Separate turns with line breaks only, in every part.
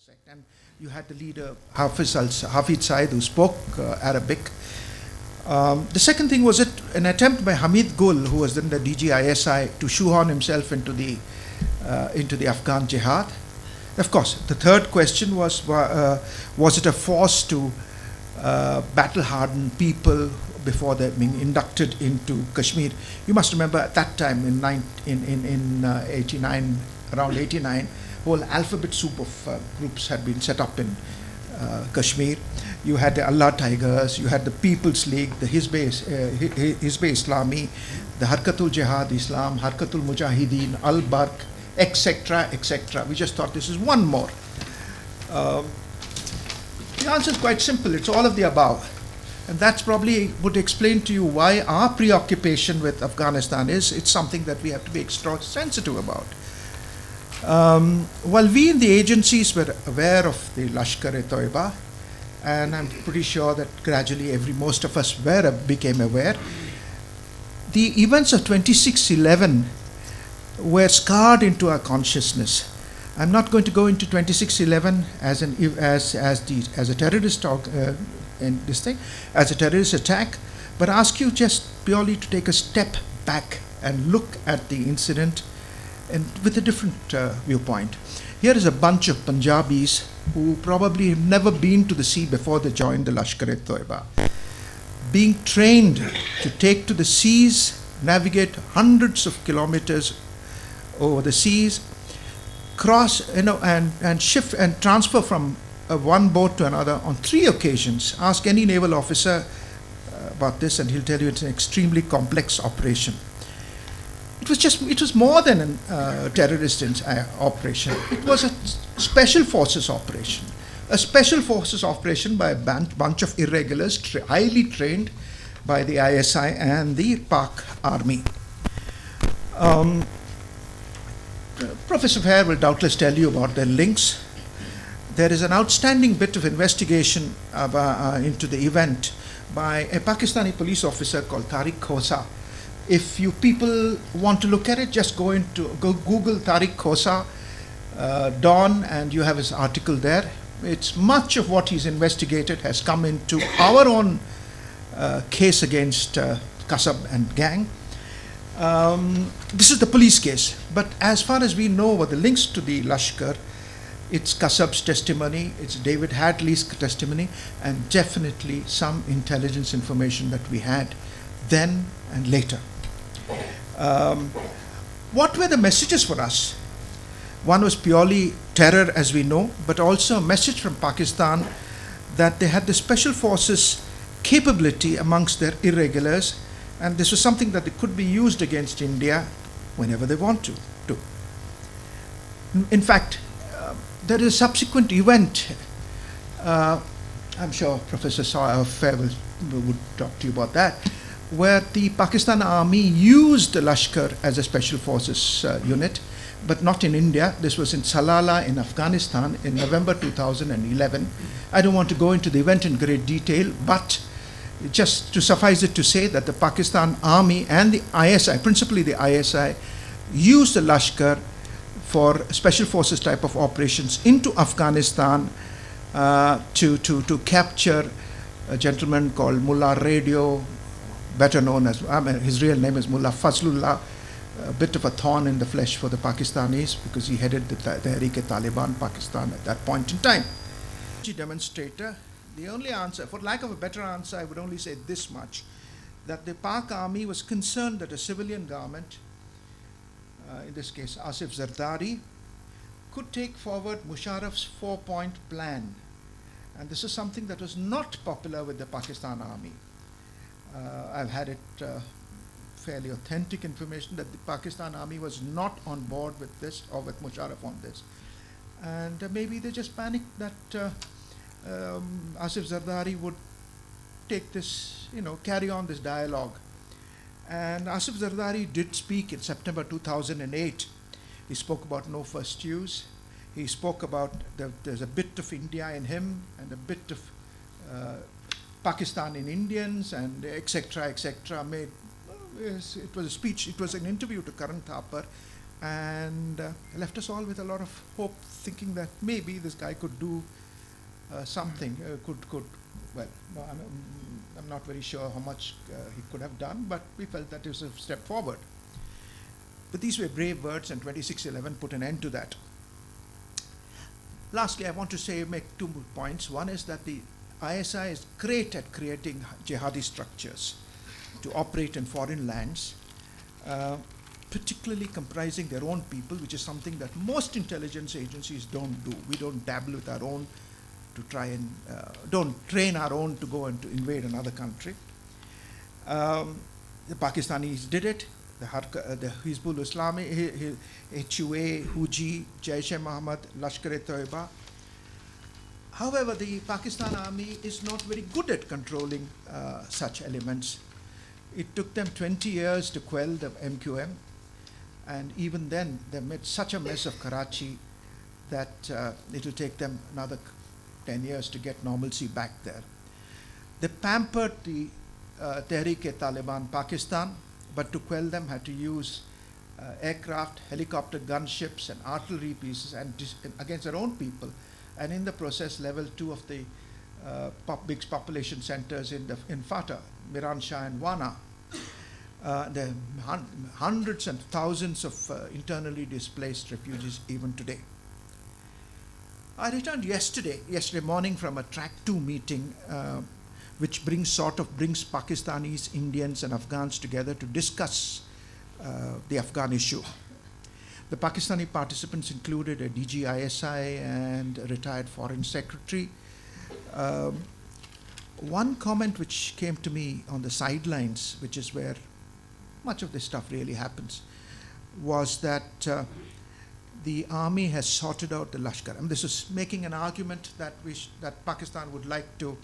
sect, and you had the leader Hafid Said, who spoke Arabic. The second thing was an attempt by Hamid Gul, who was then the DGISI, to shoehorn himself into the Afghan jihad. Of course, the third question was it a force to battle-harden people before they're being inducted into Kashmir? You must remember at that time in 89, around 89, whole alphabet soup of groups had been set up in Kashmir. You had the Allah Tigers, you had the People's League, the Hizb-e-Islami, the Harkatul Jihad Islam, Harkatul Mujahideen, Al-Barq, etc., etc. We just thought this is one more. The answer is quite simple. It's all of the above. And that's probably would explain to you why our preoccupation with Afghanistan it's something that we have to be extra sensitive about. While we in the agencies were aware of the Lashkar-e-Tayyaba, and I'm pretty sure that gradually most of us became aware, the events of 26/11 were scarred into our consciousness. I'm not going to go into 26/11 as a terrorist as a terrorist attack, but ask you just purely to take a step back and look at the incident and with a different viewpoint. Here is a bunch of Punjabis who probably have never been to the sea before they joined the Lashkar-e-Tayyaba, being trained to take to the seas, navigate hundreds of kilometers over the seas, cross, and shift and transfer from one boat to another on 3 occasions. Ask any naval officer about this, and he'll tell you it's an extremely complex operation. It was more than a terrorist operation. It was a special forces operation. A special forces operation by a bunch of irregulars, highly trained by the ISI and the Pak Army. Professor Fair will doubtless tell you about their links. There is an outstanding bit of investigation into the event by a Pakistani police officer called Tariq Khosa. If you people want to look at it, just go Google Tariq Khosa, Dawn, and you have his article there. It's much of what he's investigated has come into our own case against Kasab and gang. This is the police case, but as far as we know what the links to the Lashkar, it's Kasab's testimony, it's David Hadley's testimony, and definitely some intelligence information that we had then and later. What were the messages for us? One was purely terror, as we know, but also a message from Pakistan that they had the special forces capability amongst their irregulars, and this was something that could be used against India whenever they want to. In fact, there is a subsequent event. I'm sure Professor Fair would talk to you about that, where the Pakistan Army used the Lashkar as a special forces unit, but not in India. This was in Salalah in Afghanistan in November 2011. I don't want to go into the event in great detail, but just to suffice it to say that the Pakistan Army and the ISI, principally the ISI, used the Lashkar for special forces type of operations into Afghanistan to capture a gentleman called Mullah Radio, better known as, his real name is Mullah Fazlullah, a bit of a thorn in the flesh for the Pakistanis because he headed the Tehreek-e-Taliban Pakistan at that point in time. Demonstrator, the only answer, for lack of a better answer, I would only say this much, that the Pak Army was concerned that a civilian government, in this case Asif Zardari, could take forward Musharraf's 4-point plan. And this is something that was not popular with the Pakistan Army. I've had it fairly authentic information that the Pakistan Army was not on board with this or with Musharraf on this. And maybe they just panicked that Asif Zardari would take this, carry on this dialogue. And Asif Zardari did speak in September 2008. He spoke about no first use. He spoke about there's a bit of India in him and a bit of Pakistan in Indians and etc. etc. It was a speech. It was an interview to Karan Thapar, and left us all with a lot of hope, thinking that maybe this guy could do something, well, no, I'm not very sure how much he could have done, but we felt that it was a step forward. But these were brave words, and 2611 put an end to that. Lastly, I want to make 2 points. One is that the ISI is great at creating jihadi structures to operate in foreign lands, particularly comprising their own people, which is something that most intelligence agencies don't do. We don't dabble with our own to try and don't train our own to go and to invade another country. The Pakistanis did it. The Hizbul Islami, HUA, Huji, Jaish-e-Mohammed, Lashkar-e-Tayyaba. However, the Pakistan army is not very good at controlling such elements. It took them 20 years to quell the MQM, and even then they made such a mess of Karachi that it will take them another 10 years to get normalcy back there. They pampered the Tehreek-e-Taliban Pakistan, but to quell them had to use aircraft, helicopter gunships, and artillery pieces and against their own people, and in the process leveled 2 of the big population centers in Fatah, Miran Shah and Wana. There are hundreds and thousands of internally displaced refugees even today. I returned yesterday morning from a Track 2 meeting, which brings Pakistanis, Indians, and Afghans together to discuss the Afghan issue. The Pakistani participants included a DG ISI and a retired foreign secretary. One comment which came to me on the sidelines, which is where much of this stuff really happens, was that the army has sorted out the Lashkar. I mean, this is making an argument that that Pakistan would like to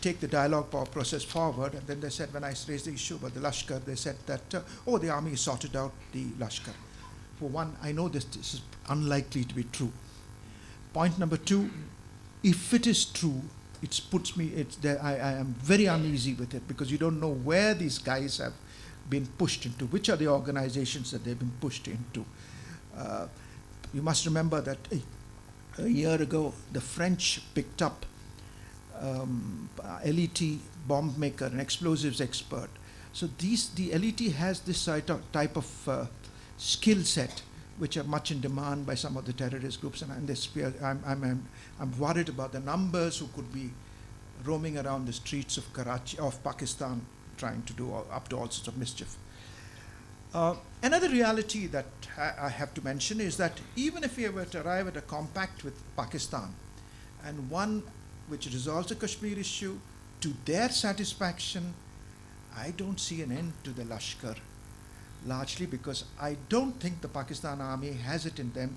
take the dialogue process forward. And then they said, when I raised the issue about the Lashkar, they said that, the army has sorted out the Lashkar. For one, I know this is unlikely to be true. Point number 2, if it is true, I am very uneasy with it, because you don't know where these guys have been pushed into, which are the organizations that they've been pushed into. You must remember that a year ago, the French picked up LET bomb maker, an explosives expert. So the LET has this type of skill set, which are much in demand by some of the terrorist groups, and I'm worried about the numbers who could be roaming around the streets of Pakistan, trying to do up to all sorts of mischief. Another reality that I have to mention is that even if we were to arrive at a compact with Pakistan, and one which resolves the Kashmir issue to their satisfaction, I don't see an end to the Lashkar, largely because I don't think the Pakistan army has it in them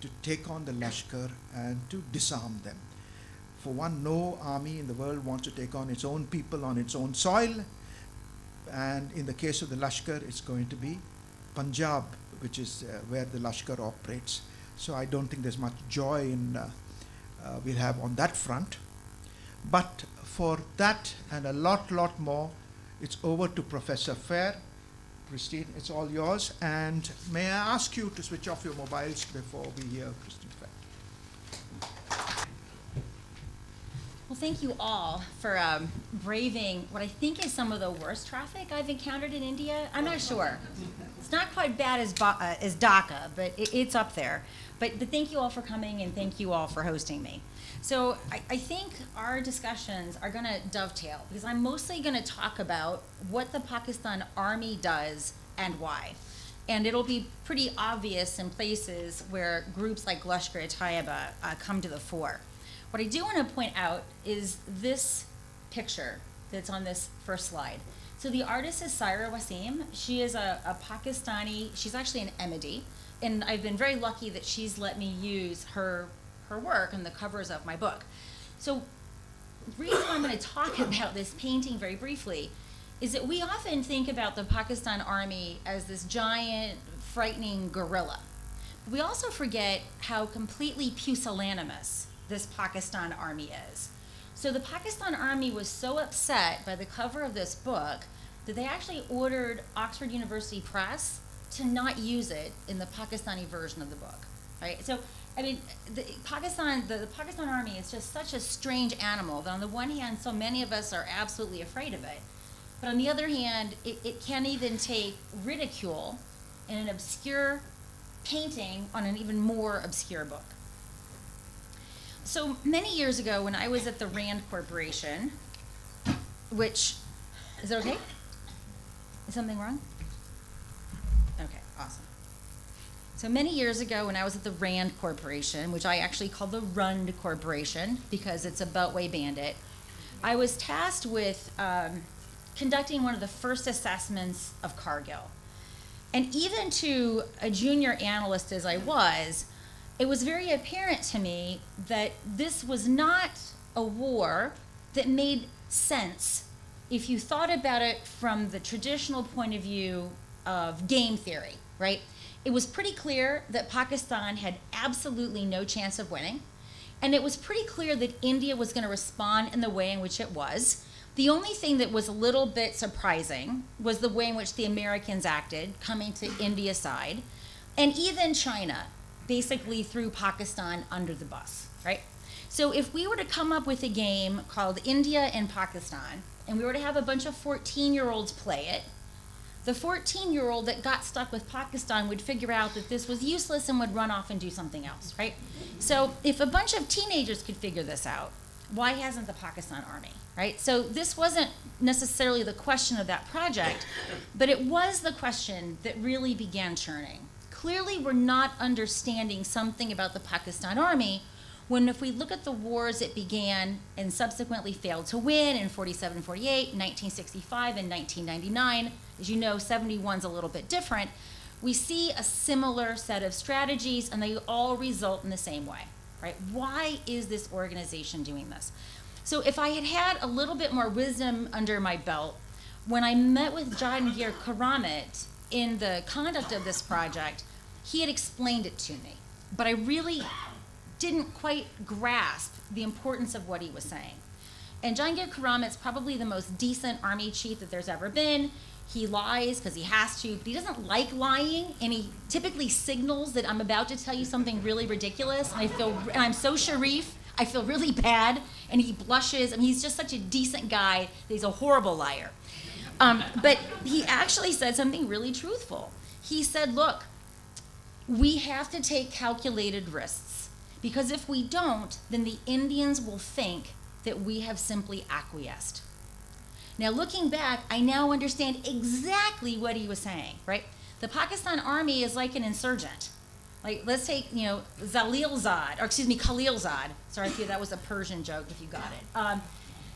to take on the Lashkar and to disarm them. For one, no army in the world wants to take on its own people on its own soil, and in the case of the Lashkar, it's going to be Punjab, which is where the Lashkar operates. So I don't think there's much joy we'll have on that front. But for that and a lot more, it's over to Professor Fair. Christine, it's all yours. And may I ask you to switch off your mobiles before we hear Christine Fair.
Well, thank you all for braving what I think is some of the worst traffic I've encountered in India. I'm not sure. It's not quite bad as Dhaka, but it's up there. But thank you all for coming, and thank you all for hosting me. So I think our discussions are going to dovetail, because I'm mostly going to talk about what the Pakistan Army does and why. And it'll be pretty obvious in places where groups like Lashkar-e-Tayyaba come to the fore. What I do want to point out is this picture that's on this first slide. So the artist is Saira Wasim. She is a Pakistani, she's actually an Emedi, and I've been very lucky that she's let me use her work on the covers of my book. So the reason I'm going to talk about this painting very briefly is that we often think about the Pakistan Army as this giant, frightening gorilla. But we also forget how completely pusillanimous this Pakistan Army is. So the Pakistan Army was so upset by the cover of this book that they actually ordered Oxford University Press to not use it in the Pakistani version of the book, right? So, I mean, the Pakistan Army is just such a strange animal that on the one hand, so many of us are absolutely afraid of it. But on the other hand, it can't even take ridicule in an obscure painting on an even more obscure book. So many years ago when I was at the Rand Corporation, which, is it okay? Is something wrong? Okay, awesome. So many years ago when I was at the Rand Corporation, which I actually call the Rund Corporation because it's a Beltway bandit, I was tasked with conducting one of the first assessments of Cargill. And even to a junior analyst as I was, it was very apparent to me that this was not a war that made sense if you thought about it from the traditional point of view of game theory, right? It was pretty clear that Pakistan had absolutely no chance of winning, and it was pretty clear that India was going to respond in the way in which it was. The only thing that was a little bit surprising was the way in which the Americans acted, coming to India's side, and even China basically threw Pakistan under the bus, right? So if we were to come up with a game called India and Pakistan, and we were to have a bunch of 14-year-olds play it, the 14-year-old that got stuck with Pakistan would figure out that this was useless and would run off and do something else, right? So if a bunch of teenagers could figure this out, why hasn't the Pakistan Army, right? So this wasn't necessarily the question of that project, but it was the question that really began churning. Clearly, we're not understanding something about the Pakistan Army when if we look at the wars it began and subsequently failed to win in 47, 48, 1965, and 1999, as you know, 71's a little bit different, we see a similar set of strategies and they all result in the same way, right? Why is this organization doing this? So if I had had a little bit more wisdom under my belt, when I met with Jahangir Karamat in the conduct of this project, he had explained it to me, but I really didn't quite grasp the importance of what he was saying. And Jahangir Karamat's probably the most decent army chief that there's ever been. He lies because he has to, but he doesn't like lying, and he typically signals that I'm about to tell you something really ridiculous, and I'm so Sharif, I feel really bad, and he blushes. I mean, he's just such a decent guy that he's a horrible liar. But he actually said something really truthful. He said, look, we have to take calculated risks, because if we don't, then the Indians will think that we have simply acquiesced. Now, looking back, I now understand exactly what he was saying, right? The Pakistan Army is like an insurgent. Like, let's take, Khalilzad. Sorry if that was a Persian joke, if you got it.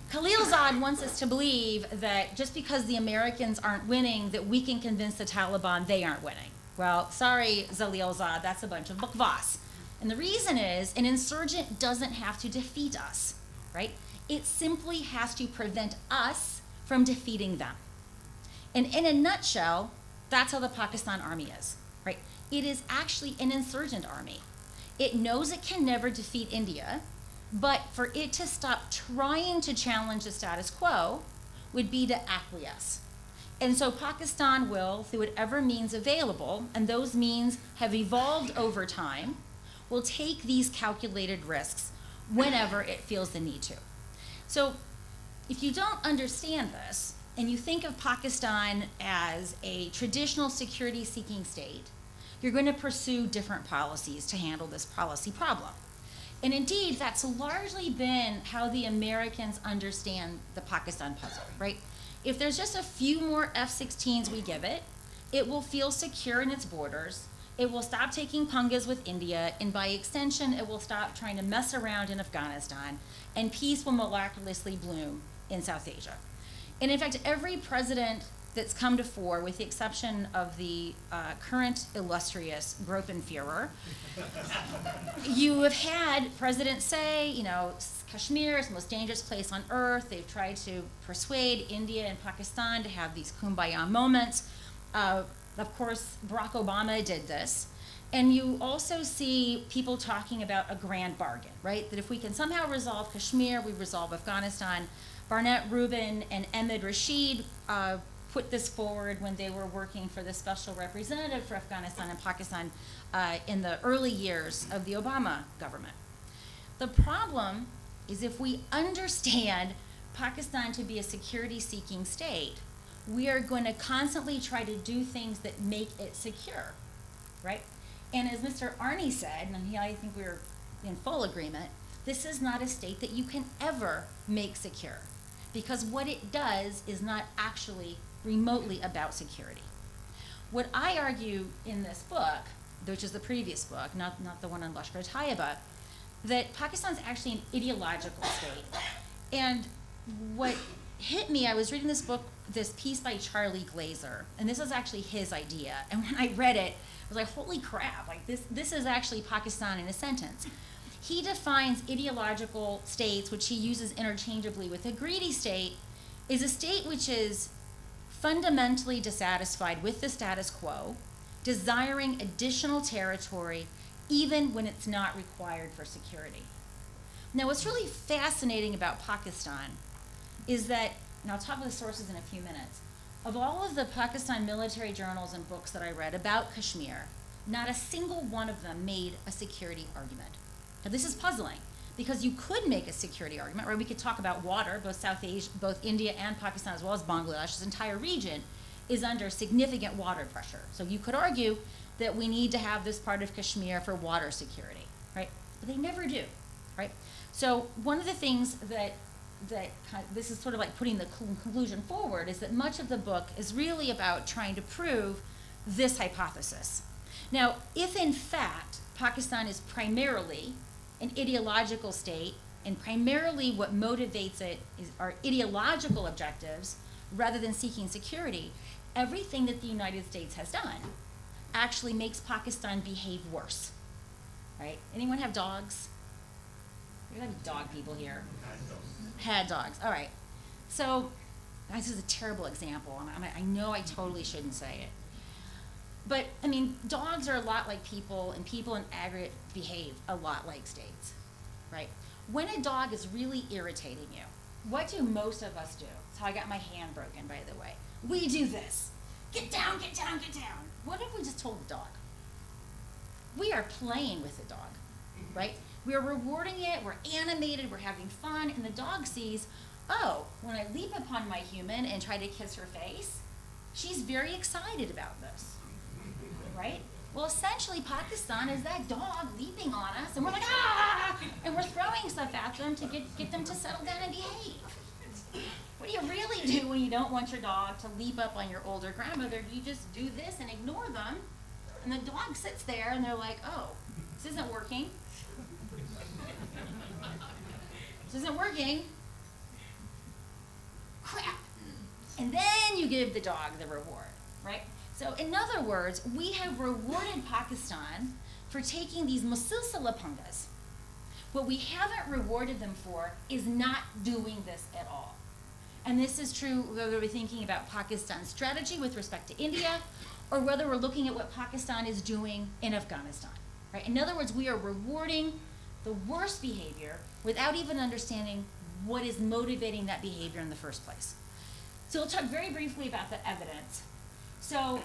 Khalilzad wants us to believe that just because the Americans aren't winning, that we can convince the Taliban they aren't winning. Well, sorry, Khalilzad, that's a bunch of bakwas. And the reason is, an insurgent doesn't have to defeat us, right? It simply has to prevent us from defeating them. And in a nutshell, that's how the Pakistan Army is, right? It is actually an insurgent army. It knows it can never defeat India, but for it to stop trying to challenge the status quo would be to acquiesce. And so Pakistan will, through whatever means available, and those means have evolved over time, will take these calculated risks whenever it feels the need to. So if you don't understand this, and you think of Pakistan as a traditional security-seeking state, you're going to pursue different policies to handle this policy problem. And indeed, that's largely been how the Americans understand the Pakistan puzzle, right? If there's just a few more F-16s we give it, it will feel secure in its borders, it will stop taking pungas with India, and by extension, it will stop trying to mess around in Afghanistan, and peace will miraculously bloom in South Asia. And in fact, every president that's come to fore, with the exception of the current illustrious Gruppenführer, you have had presidents say, Kashmir is the most dangerous place on earth. They've tried to persuade India and Pakistan to have these kumbaya moments. Of course, Barack Obama did this. And you also see people talking about a grand bargain, right? That if we can somehow resolve Kashmir, we resolve Afghanistan. Barnett Rubin and Ahmed Rashid put this forward when they were working for the special representative for Afghanistan and Pakistan in the early years of the Obama government. The problem is if we understand Pakistan to be a security-seeking state, we are going to constantly try to do things that make it secure, right? And as Mr. Arni said, and I think we're in full agreement, this is not a state that you can ever make secure, because what it does is not actually remotely about security. What I argue in this book, which is the previous book, not the one on Lashkar Tayyaba, that Pakistan's actually an ideological state. And what hit me, I was reading this piece by Charlie Glazer, and this is actually his idea. And when I read it, I was like, holy crap, like this is actually Pakistan in a sentence. He defines ideological states, which he uses interchangeably with a greedy state, is a state which is fundamentally dissatisfied with the status quo, desiring additional territory, even when it's not required for security. Now, what's really fascinating about Pakistan is that, and I'll talk about the sources in a few minutes, of all of the Pakistan military journals and books that I read about Kashmir, not a single one of them made a security argument. Now, this is puzzling, because you could make a security argument, right? We could talk about water, both South Asia, both India and Pakistan, as well as Bangladesh. This entire region is under significant water pressure. So you could argue that we need to have this part of Kashmir for water security, right? But they never do, right? So one of the things that this is sort of like putting the conclusion forward, is that much of the book is really about trying to prove this hypothesis. Now, if in fact Pakistan is primarily an ideological state, and primarily what motivates it are ideological objectives rather than seeking security, everything that the United States has done actually makes Pakistan behave worse, right? Anyone have dogs? We have dog people here. Had dogs. All right. So this is a terrible example. I know I totally shouldn't say it. But, I mean, dogs are a lot like people, and people in aggregate behave a lot like states, right? When a dog is really irritating you, what do most of us do? That's how I got my hand broken, by the way. We do this. Get down, get down, get down. What if we just told the dog? We are playing with the dog, right? We are rewarding it, we're animated, we're having fun, and the dog sees, oh, when I leap upon my human and try to kiss her face, she's very excited about this, right? Well, essentially, Pakistan is that dog leaping on us, and we're like, ah! And we're throwing stuff at them to get them to settle down and behave. What do you really do when you don't want your dog to leap up on your older grandmother? You just do this and ignore them, and the dog sits there, and they're like, oh, this isn't working. This isn't working. Crap. And then you give the dog the reward, right? So in other words, we have rewarded Pakistan for taking these musilsala pungas. What we haven't rewarded them for is not doing this at all. And this is true whether we're thinking about Pakistan's strategy with respect to India, or whether we're looking at what Pakistan is doing in Afghanistan, right? In other words, we are rewarding the worst behavior without even understanding what is motivating that behavior in the first place. So we'll talk very briefly about the evidence. So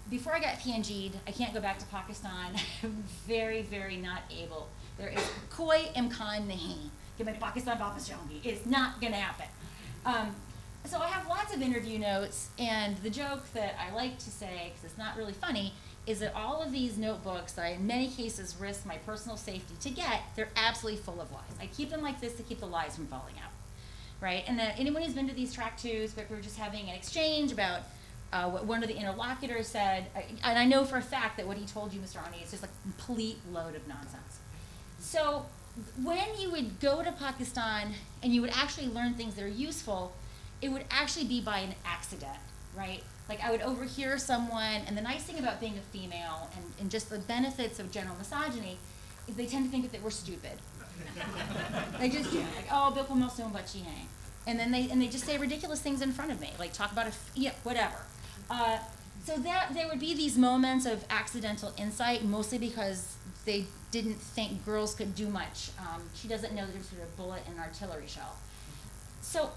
before I got PNG'd, I can't go back to Pakistan. I'm very, very not able. There is koi imkan nahi कि मैं पाकिस्तान वापस जाऊंगी. It's not going to happen. So I have lots of interview notes, and the joke that I like to say, because it's not really funny, is that all of these notebooks that I in many cases risk my personal safety to get, they're absolutely full of lies. I keep them like this to keep the lies from falling out, right? And anyone who's been to these track twos, but we were just having an exchange about what one of the interlocutors said, and I know for a fact that what he told you, Mr. Arni, is just a complete load of nonsense. So when you would go to Pakistan and you would actually learn things that are useful, it would actually be by an accident, right? Like I would overhear someone, and the nice thing about being a female and just the benefits of general misogyny is they tend to think that we're stupid. They just do. Like, oh, bilkul masoom bachi hain. And then they just say ridiculous things in front of me, like talk about whatever. So that there would be these moments of accidental insight, mostly because they didn't think girls could do much. She doesn't know the difference between a bullet and an artillery shell.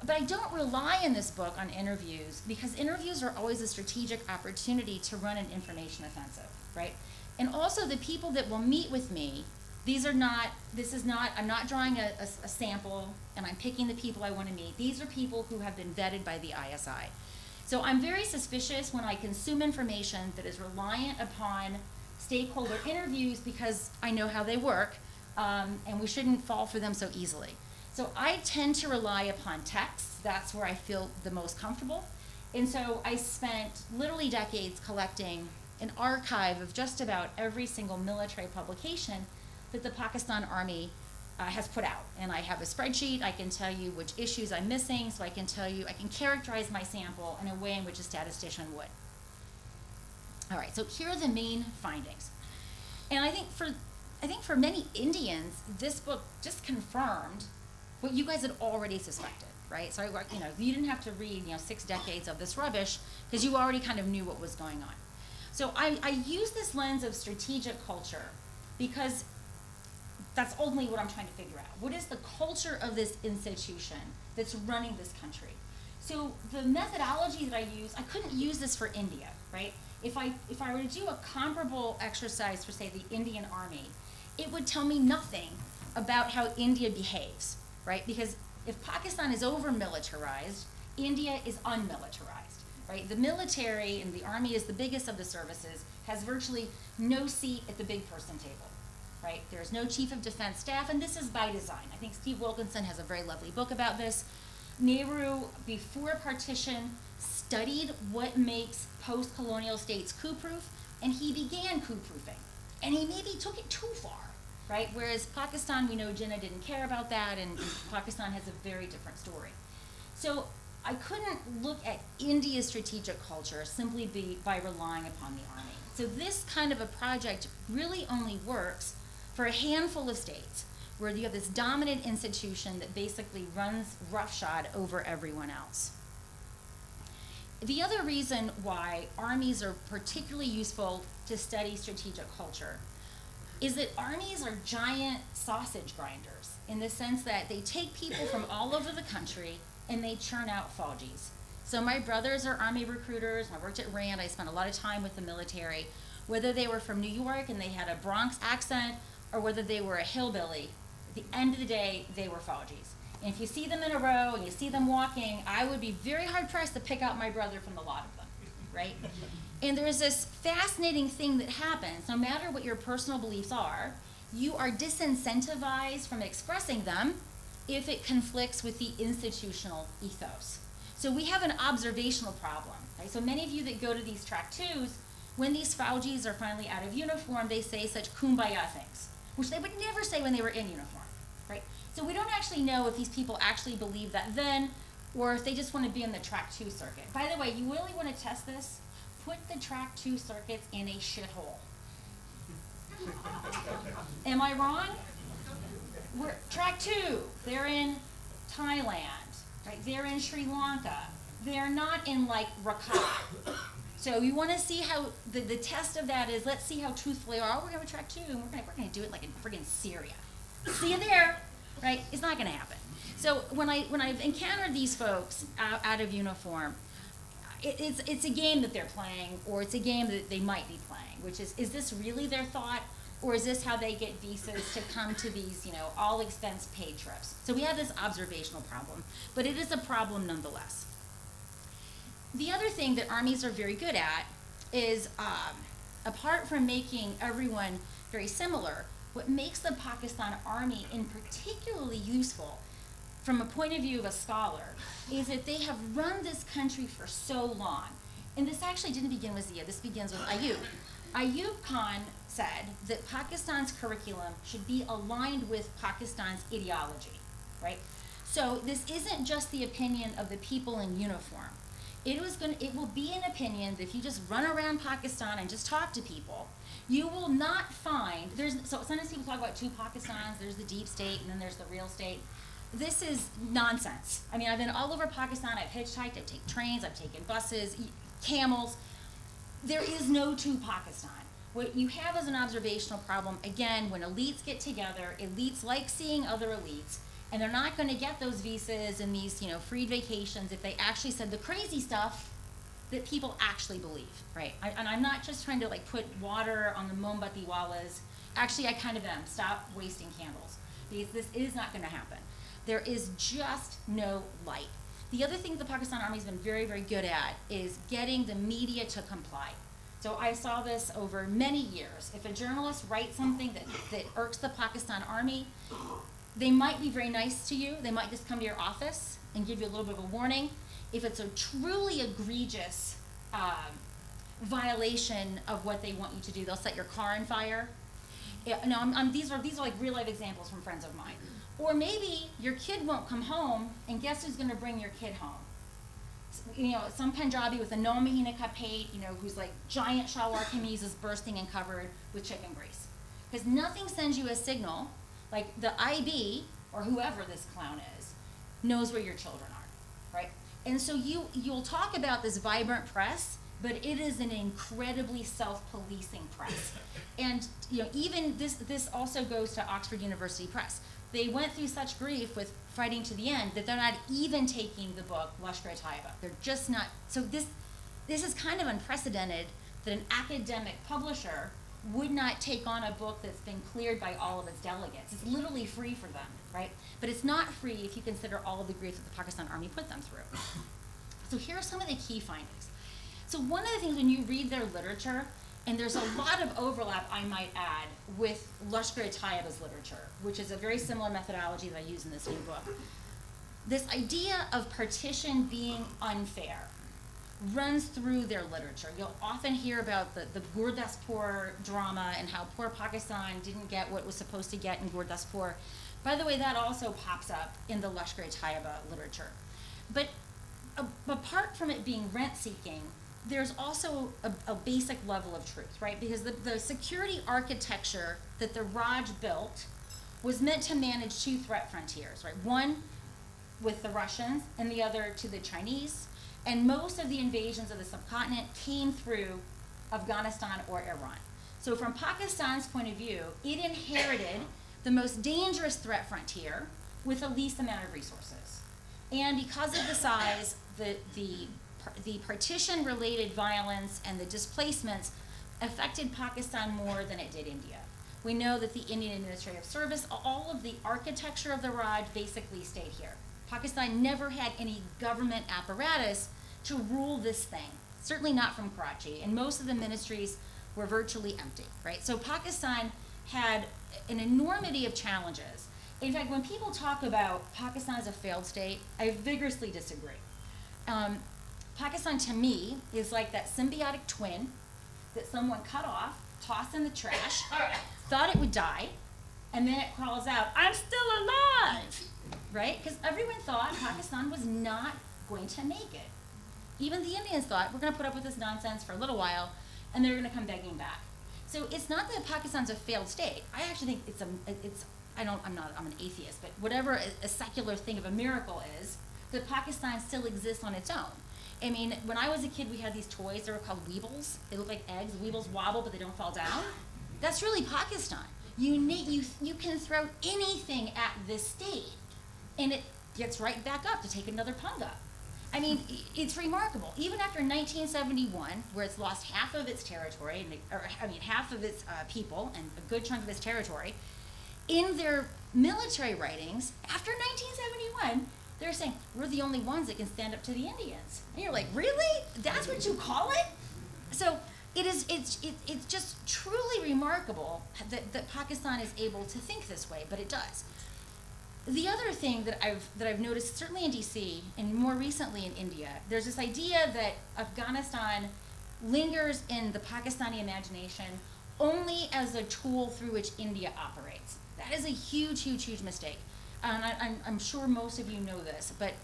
But I don't rely in this book on interviews, because interviews are always a strategic opportunity to run an information offensive, right? And also the people that will meet with me, I'm not drawing a sample and I'm picking the people I want to meet. These are people who have been vetted by the ISI. So I'm very suspicious when I consume information that is reliant upon stakeholder interviews, because I know how they work, and we shouldn't fall for them so easily. So I tend to rely upon texts. That's where I feel the most comfortable. And so I spent literally decades collecting an archive of just about every single military publication that the Pakistan Army has put out. And I have a spreadsheet. I can tell you which issues I'm missing, so I can characterize my sample in a way in which a statistician would. All right, so here are the main findings. And I think for many Indians, this book just confirmed what you guys had already suspected, right? So you didn't have to read 6 decades of this rubbish, because you already kind of knew what was going on. So I use this lens of strategic culture because that's ultimately what I'm trying to figure out. What is the culture of this institution that's running this country? So the methodology that I use, I couldn't use this for India, right? If I were to do a comparable exercise for, say, the Indian Army, it would tell me nothing about how India behaves, right? Because if Pakistan is over-militarized, India is unmilitarized, right? The military, and the Army is the biggest of the services, has virtually no seat at the big person table, right? There's no chief of defense staff, and this is by design. I think Steve Wilkinson has a very lovely book about this. Nehru, before partition, studied what makes post-colonial states coup-proof, and he began coup-proofing. And he maybe took it too far, right? Whereas Pakistan, we know Jinnah didn't care about that, and Pakistan has a very different story. So I couldn't look at India's strategic culture simply by relying upon the Army. So this kind of a project really only works for a handful of states, where you have this dominant institution that basically runs roughshod over everyone else. The other reason why armies are particularly useful to study strategic culture is that armies are giant sausage grinders, in the sense that they take people from all over the country and they churn out Faujis. So my brothers are Army recruiters. I worked at RAND. I spent a lot of time with the military. Whether they were from New York and they had a Bronx accent, or whether they were a hillbilly, at the end of the day, they were Faujis. And if you see them in a row and you see them walking, I would be very hard-pressed to pick out my brother from the lot of them, right? And there's this fascinating thing that happens. No matter what your personal beliefs are, you are disincentivized from expressing them if it conflicts with the institutional ethos. So we have an observational problem, right? So many of you that go to these track twos, when these Faujis are finally out of uniform, they say such kumbaya things, which they would never say when they were in uniform, right? So we don't actually know if these people actually believe that then, or if they just want to be in the track 2 circuit. By the way, you really want to test this? Put the track 2 circuits in a shithole. Am I wrong? Track 2, they're in Thailand, right? They're in Sri Lanka. They're not in like Rakhine. So you want to see how the test of that is, let's see how truthful they are. Oh, we're going to track 2, and we're going to do it like in friggin' Syria. See you there, right? It's not going to happen. So when I've encountered these folks out of uniform, it's a game that they're playing, or it's a game that they might be playing, which is this really their thought, or is this how they get visas to come to these, all expense paid trips? So we have this observational problem, but it is a problem nonetheless. The other thing that armies are very good at is, apart from making everyone very similar, what makes the Pakistan Army in particularly useful from a point of view of a scholar is that they have run this country for so long. And this actually didn't begin with Zia, this begins with Ayub. Ayub Khan said that Pakistan's curriculum should be aligned with Pakistan's ideology, right? So this isn't just the opinion of the people in uniform. It will be an opinion that if you just run around Pakistan and just talk to people, you will not find, so sometimes people talk about 2 Pakistans, there's the deep state and then there's the real state. This is nonsense. I mean, I've been all over Pakistan, I've hitchhiked, I've taken trains, I've taken buses, camels. There is no 2 Pakistan. What you have is an observational problem. Again, when elites get together, elites like seeing other elites, And they're not going to get those visas and these, free vacations if they actually said the crazy stuff that people actually believe, right? And I'm not just trying to put water on the Mombati Walas. Actually, I kind of am. Stop wasting candles, because this is not going to happen. There is just no light. The other thing the Pakistan Army's been very, very good at is getting the media to comply. So I saw this over many years. If a journalist writes something that irks the Pakistan Army, they might be very nice to you. They might just come to your office and give you a little bit of a warning. If it's a truly egregious violation of what they want you to do, they'll set your car on fire. These are real life examples from friends of mine. Or maybe your kid won't come home, and guess who's going to bring your kid home? Some Punjabi with a no mahina ka pate, who's giant shalwar kameez is bursting and covered with chicken grease. Because nothing sends you a signal like the IB, or whoever this clown is, knows where your children are, right? And so you'll talk about this vibrant press, but it is an incredibly self-policing press. And even this also goes to Oxford University Press. They went through such grief with fighting to the end that they're not even taking the book Lashkar Tayyaba. They're just not. So this is kind of unprecedented that an academic publisher would not take on a book that's been cleared by all of its delegates. It's literally free for them, right? But it's not free if you consider all of the grief that the Pakistan Army put them through. So here are some of the key findings. So one of the things when you read their literature, and there's a lot of overlap, I might add, with Lashkar Tayyaba's literature, which is a very similar methodology that I use in this new book. This idea of partition being unfair runs through their literature. You'll often hear about the Gurdaspur drama and how poor Pakistan didn't get what it was supposed to get in Gurdaspur. By the way, that also pops up in the Lashkar Tayyaba literature. But apart from it being rent-seeking, there's also a basic level of truth, right? Because the security architecture that the Raj built was meant to manage two threat frontiers, right? One with the Russians and the other to the Chinese. And most of the invasions of the subcontinent came through Afghanistan or Iran. So from Pakistan's point of view, it inherited the most dangerous threat frontier with the least amount of resources. And because of the size, the partition-related violence and the displacements affected Pakistan more than it did India. We know that the Indian Administrative Service, all of the architecture of the Raj basically stayed here. Pakistan never had any government apparatus to rule this thing, certainly not from Karachi, and most of the ministries were virtually empty, right? So Pakistan had an enormity of challenges. In fact, when people talk about Pakistan as a failed state, I vigorously disagree. Pakistan, to me, is like that symbiotic twin that someone cut off, tossed in the trash, thought it would die, and then it crawls out, "I'm still alive," right? Because everyone thought Pakistan was not going to make it. Even the Indians thought, we're going to put up with this nonsense for a little while, and they're going to come begging back. So it's not that Pakistan's a failed state. I actually think I'm an atheist, but whatever a secular thing of a miracle is, that Pakistan still exists on its own. I mean, when I was a kid, we had these toys. They were called Weebles. They look like eggs. Weebles wobble, but they don't fall down. That's really Pakistan. You can throw anything at this state, and it gets right back up to take another punga. I mean, it's remarkable. Even after 1971, where it's lost half of its territory, half of its people, and a good chunk of its territory, in their military writings, after 1971, they're saying, we're the only ones that can stand up to the Indians. And you're like, really? That's what you call it? So it's just truly remarkable that Pakistan is able to think this way, but it does. The other thing that I've noticed, certainly in DC and more recently in India, there's this idea that Afghanistan lingers in the Pakistani imagination only as a tool through which India operates. That is a huge, huge, huge mistake. And I'm sure most of you know this, but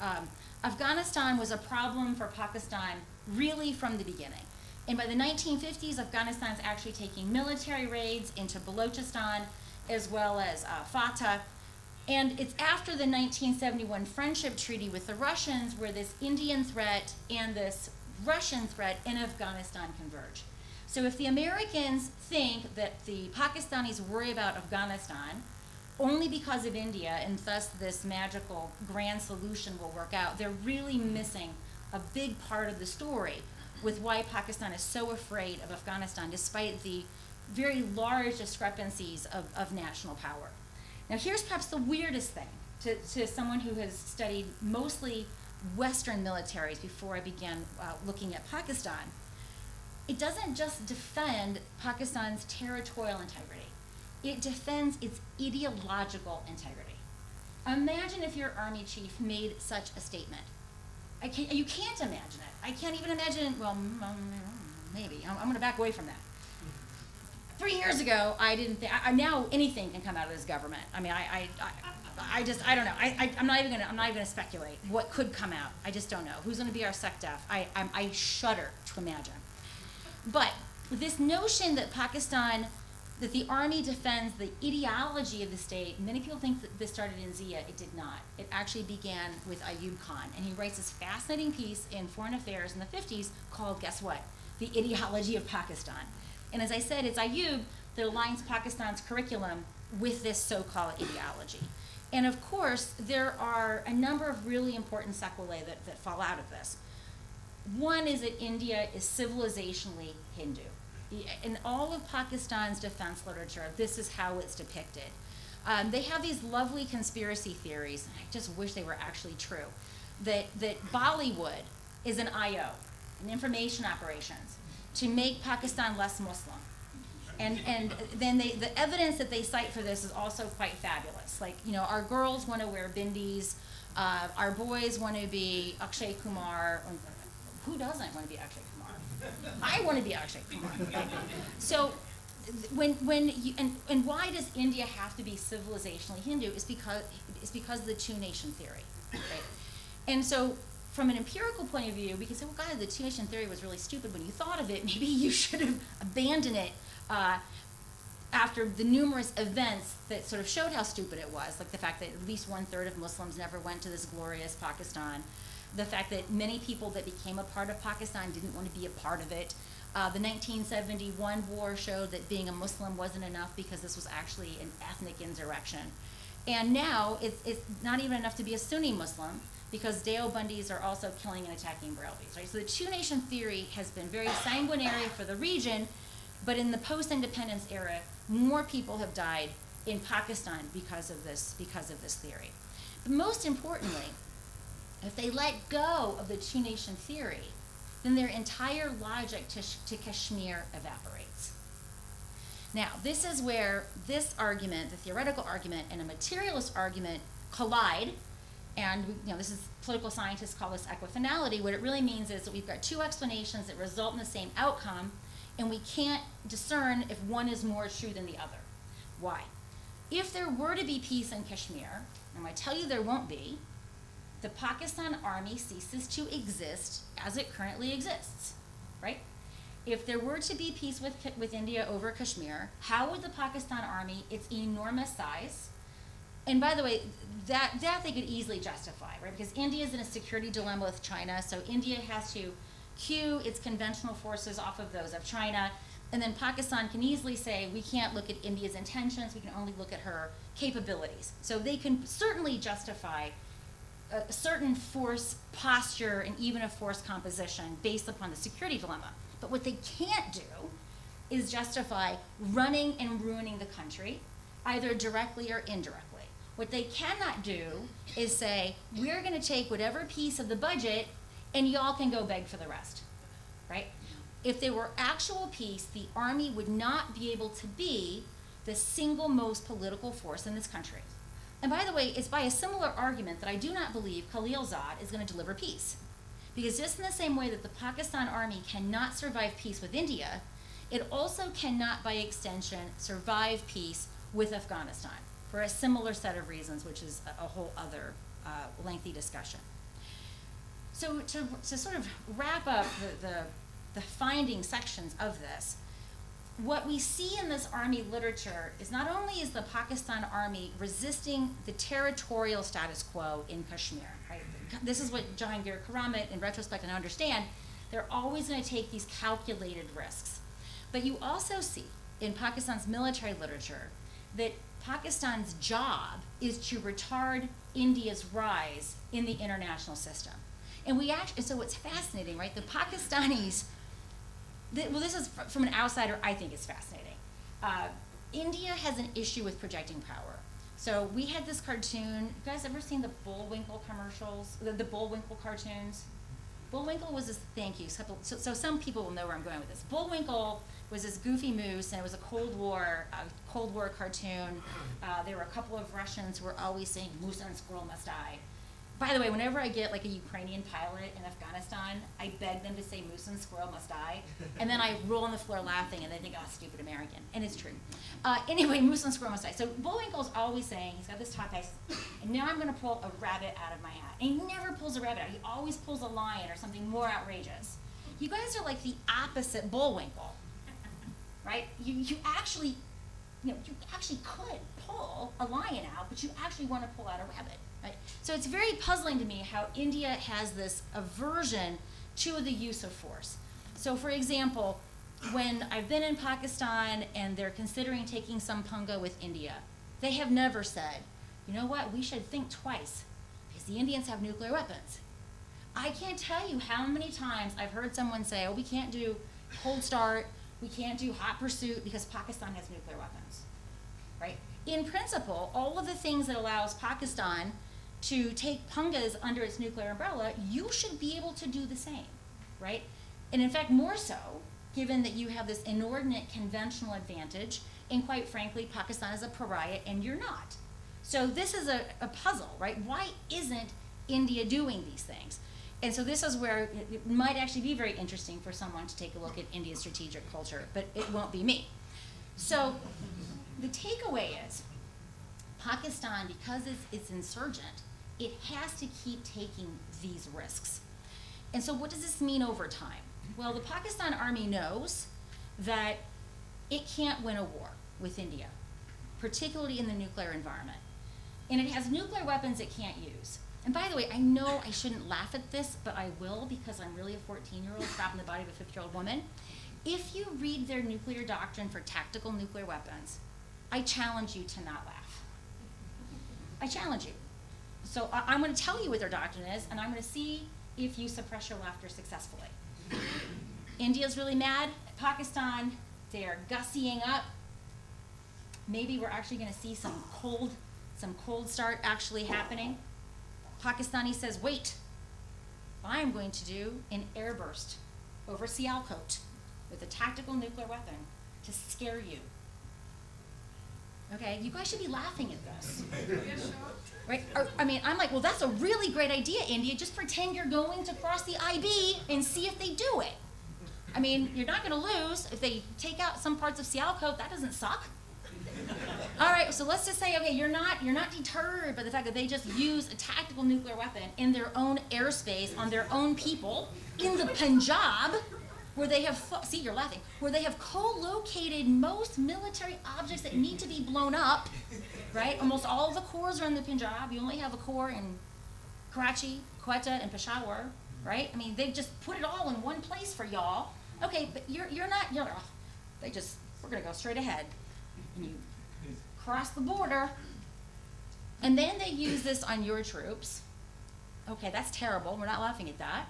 Afghanistan was a problem for Pakistan really from the beginning. And by the 1950s, Afghanistan's actually taking military raids into Balochistan as well as Fatah. And it's after the 1971 friendship treaty with the Russians where this Indian threat and this Russian threat in Afghanistan converge. So if the Americans think that the Pakistanis worry about Afghanistan only because of India, and thus this magical grand solution will work out. They're really missing a big part of the story with why Pakistan is so afraid of Afghanistan, despite the very large discrepancies of national power. Now, here's perhaps the weirdest thing to someone who has studied mostly Western militaries before I began looking at Pakistan. It doesn't just defend Pakistan's territorial integrity. It defends its ideological integrity. Imagine if your army chief made such a statement. You can't imagine it. I can't even imagine, well, maybe. I'm going to back away from that. 3 years ago, I didn't think, now anything can come out of this government. I mean, I don't know. I'm not even gonna speculate what could come out. I just don't know. Who's gonna be our SecDef? I shudder to imagine. But this notion that that the army defends the ideology of the state, many people think that this started in Zia. It did not. It actually began with Ayub Khan, and he writes this fascinating piece in Foreign Affairs in the 50s called, guess what? The Ideology of Pakistan. And as I said, it's Ayub that aligns Pakistan's curriculum with this so-called ideology. And of course, there are a number of really important sequelae that fall out of this. One is that India is civilizationally Hindu. In all of Pakistan's defense literature, this is how it's depicted. They have these lovely conspiracy theories, and I just wish they were actually true, that Bollywood is an IO, an information operations, to make Pakistan less Muslim. And then the evidence that they cite for this is also quite fabulous. Like, our girls want to wear bindis, our boys want to be Akshay Kumar. Who doesn't want to be Akshay Kumar? I want to be Akshay Kumar. Right? So and why does India have to be civilizationally Hindu? Is because of the two-nation theory. Right? And so from an empirical point of view, we can say, well, God, the two-nation theory was really stupid when you thought of it. Maybe you should have abandoned it after the numerous events that sort of showed how stupid it was, like the fact that at least 1/3 of Muslims never went to this glorious Pakistan, the fact that many people that became a part of Pakistan didn't want to be a part of it. The 1971 war showed that being a Muslim wasn't enough because this was actually an ethnic insurrection. And now it's not even enough to be a Sunni Muslim, because Deobandis are also killing and attacking Barelvis, right? So the two-nation theory has been very sanguinary for the region, but in the post-independence era, more people have died in Pakistan because of this theory. But most importantly, if they let go of the two-nation theory, then their entire logic to Kashmir evaporates. Now, this is where this argument, the theoretical argument, and a materialist argument collide. And this is, political scientists call this equifinality. What it really means is that we've got two explanations that result in the same outcome, and we can't discern if one is more true than the other. Why? If there were to be peace in Kashmir, and I tell you there won't be, the Pakistan army ceases to exist as it currently exists, right? If there were to be peace with India over Kashmir, how would the Pakistan army, its enormous size, and by the way, that they could easily justify, right? Because India is in a security dilemma with China, so India has to cue its conventional forces off of those of China, and then Pakistan can easily say, we can't look at India's intentions, we can only look at her capabilities. So they can certainly justify a certain force posture and even a force composition based upon the security dilemma. But what they can't do is justify running and ruining the country, either directly or indirectly. What they cannot do is say, we're going to take whatever piece of the budget and y'all can go beg for the rest, right? If there were actual peace, the army would not be able to be the single most political force in this country. And by the way, it's by a similar argument that I do not believe Khalilzad is going to deliver peace. Because just in the same way that the Pakistan army cannot survive peace with India, it also cannot, by extension, survive peace with Afghanistan for a similar set of reasons, which is a whole other lengthy discussion. So to sort of wrap up the finding sections of this, what we see in this army literature is not only is the Pakistan army resisting the territorial status quo in Kashmir, right? This is what Jahangir Karamat, in retrospect, and I understand, they're always going to take these calculated risks. But you also see in Pakistan's military literature that Pakistan's job is to retard India's rise in the international system. And so it's fascinating, right? The Pakistanis, well, this is from an outsider, I think it's fascinating. India has an issue with projecting power. So we had this cartoon. You guys ever seen the Bullwinkle commercials? The Bullwinkle cartoons? Bullwinkle was this, thank you. So some people will know where I'm going with this. Bullwinkle was this goofy moose, and it was a Cold War cartoon. There were a couple of Russians who were always saying, "Moose and squirrel must die." By the way, whenever I get like a Ukrainian pilot in Afghanistan, I beg them to say "moose and squirrel must die," and then I roll on the floor laughing, and they think, "Oh, stupid American," and it's true. Anyway, moose and squirrel must die. So Bullwinkle's always saying, he's got this top hat, and now I'm going to pull a rabbit out of my hat. And he never pulls a rabbit out. He always pulls a lion or something more outrageous. You guys are like the opposite Bullwinkle, right? You actually could pull a lion out, but you actually want to pull out a rabbit. Right? So it's very puzzling to me how India has this aversion to the use of force. So for example, when I've been in Pakistan and they're considering taking some punga with India, they have never said, you know what, we should think twice because the Indians have nuclear weapons. I can't tell you how many times I've heard someone say, oh, we can't do cold start, we can't do hot pursuit because Pakistan has nuclear weapons, right? In principle, all of the things that allows Pakistan to take pungas under its nuclear umbrella, you should be able to do the same, right? And in fact, more so, given that you have this inordinate conventional advantage, and quite frankly, Pakistan is a pariah and you're not. So this is a puzzle, right? Why isn't India doing these things? And so this is where it might actually be very interesting for someone to take a look at India's strategic culture, but it won't be me. So the takeaway is, Pakistan, because it's insurgent, it has to keep taking these risks. And so what does this mean over time? Well, the Pakistan army knows that it can't win a war with India, particularly in the nuclear environment. And it has nuclear weapons it can't use. And by the way, I know I shouldn't laugh at this, but I will because I'm really a 14-year-old trapped in the body of a 50-year-old woman. If you read their nuclear doctrine for tactical nuclear weapons, I challenge you to not laugh. I challenge you. So I'm going to tell you what their doctrine is, and I'm going to see if you suppress your laughter successfully. India's really mad at Pakistan. They're gussying up. Maybe we're actually going to see some cold start actually happening. Pakistani says, wait, I'm going to do an airburst over Sialkot with a tactical nuclear weapon to scare you. Okay, you guys should be laughing at this. Right? I'm like, well, that's a really great idea, India. Just pretend you're going to cross the IB and see if they do it. I mean, you're not going to lose. If they take out some parts of Sialkot, that doesn't suck. All right, so let's just say, okay, you're not deterred by the fact that they just use a tactical nuclear weapon in their own airspace on their own people in the Punjab, where they have, see, you're laughing, where they have co-located most military objects that need to be blown up, right? Almost all of the cores are in the Punjab. You only have a core in Karachi, Quetta, and Peshawar, right? I mean, they've just put it all in one place for y'all. Okay, but we're gonna go straight ahead. And you cross the border, and then they use this on your troops. Okay, that's terrible. We're not laughing at that.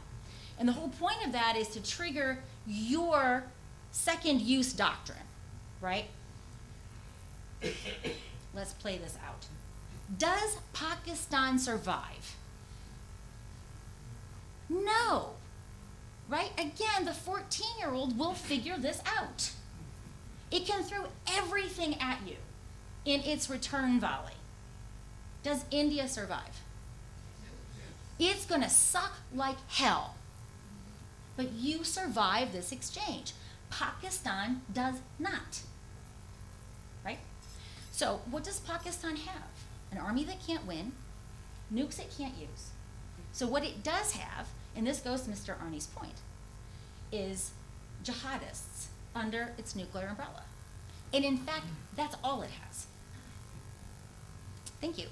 And the whole point of that is to trigger your second use doctrine, right? Let's play this out. Does Pakistan survive? No, right? Again, the 14-year-old will figure this out. It can throw everything at you in its return volley. Does India survive? It's going to suck like hell. But you survive this exchange. Pakistan does not. Right? So what does Pakistan have? An army that can't win, nukes it can't use. So what it does have, and this goes to Mr. Arni's point, is jihadists under its nuclear umbrella. And in fact, that's all it has. Thank you.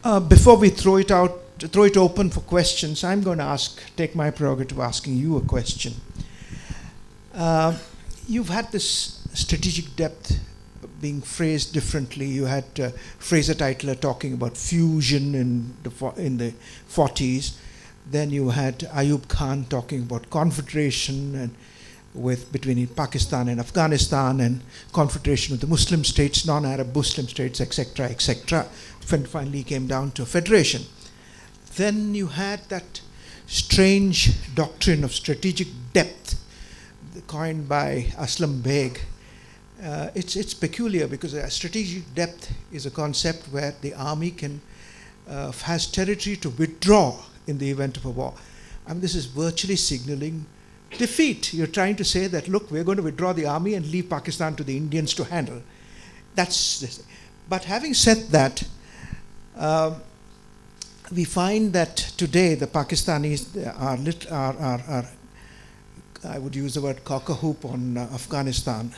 Before we throw it open for questions, I'm going to take my prerogative of asking you a question. You've had this strategic depth being phrased differently. You had Fraser Tytler talking about fusion in the 40s. Then you had Ayub Khan talking about confederation and between Pakistan and Afghanistan, and confederation with the Muslim states, non-Arab Muslim states, etc., etc. Finally came down to a federation. Then you had that strange doctrine of strategic depth coined by Aslam Beg. It's peculiar because strategic depth is a concept where the army has territory to withdraw in the event of a war. I mean, this is virtually signaling defeat. You're trying to say that, look, we're going to withdraw the army and leave Pakistan to the Indians to handle. That's this. But having said that, we find that today the Pakistanis are I would use the word cock-a-hoop on Afghanistan.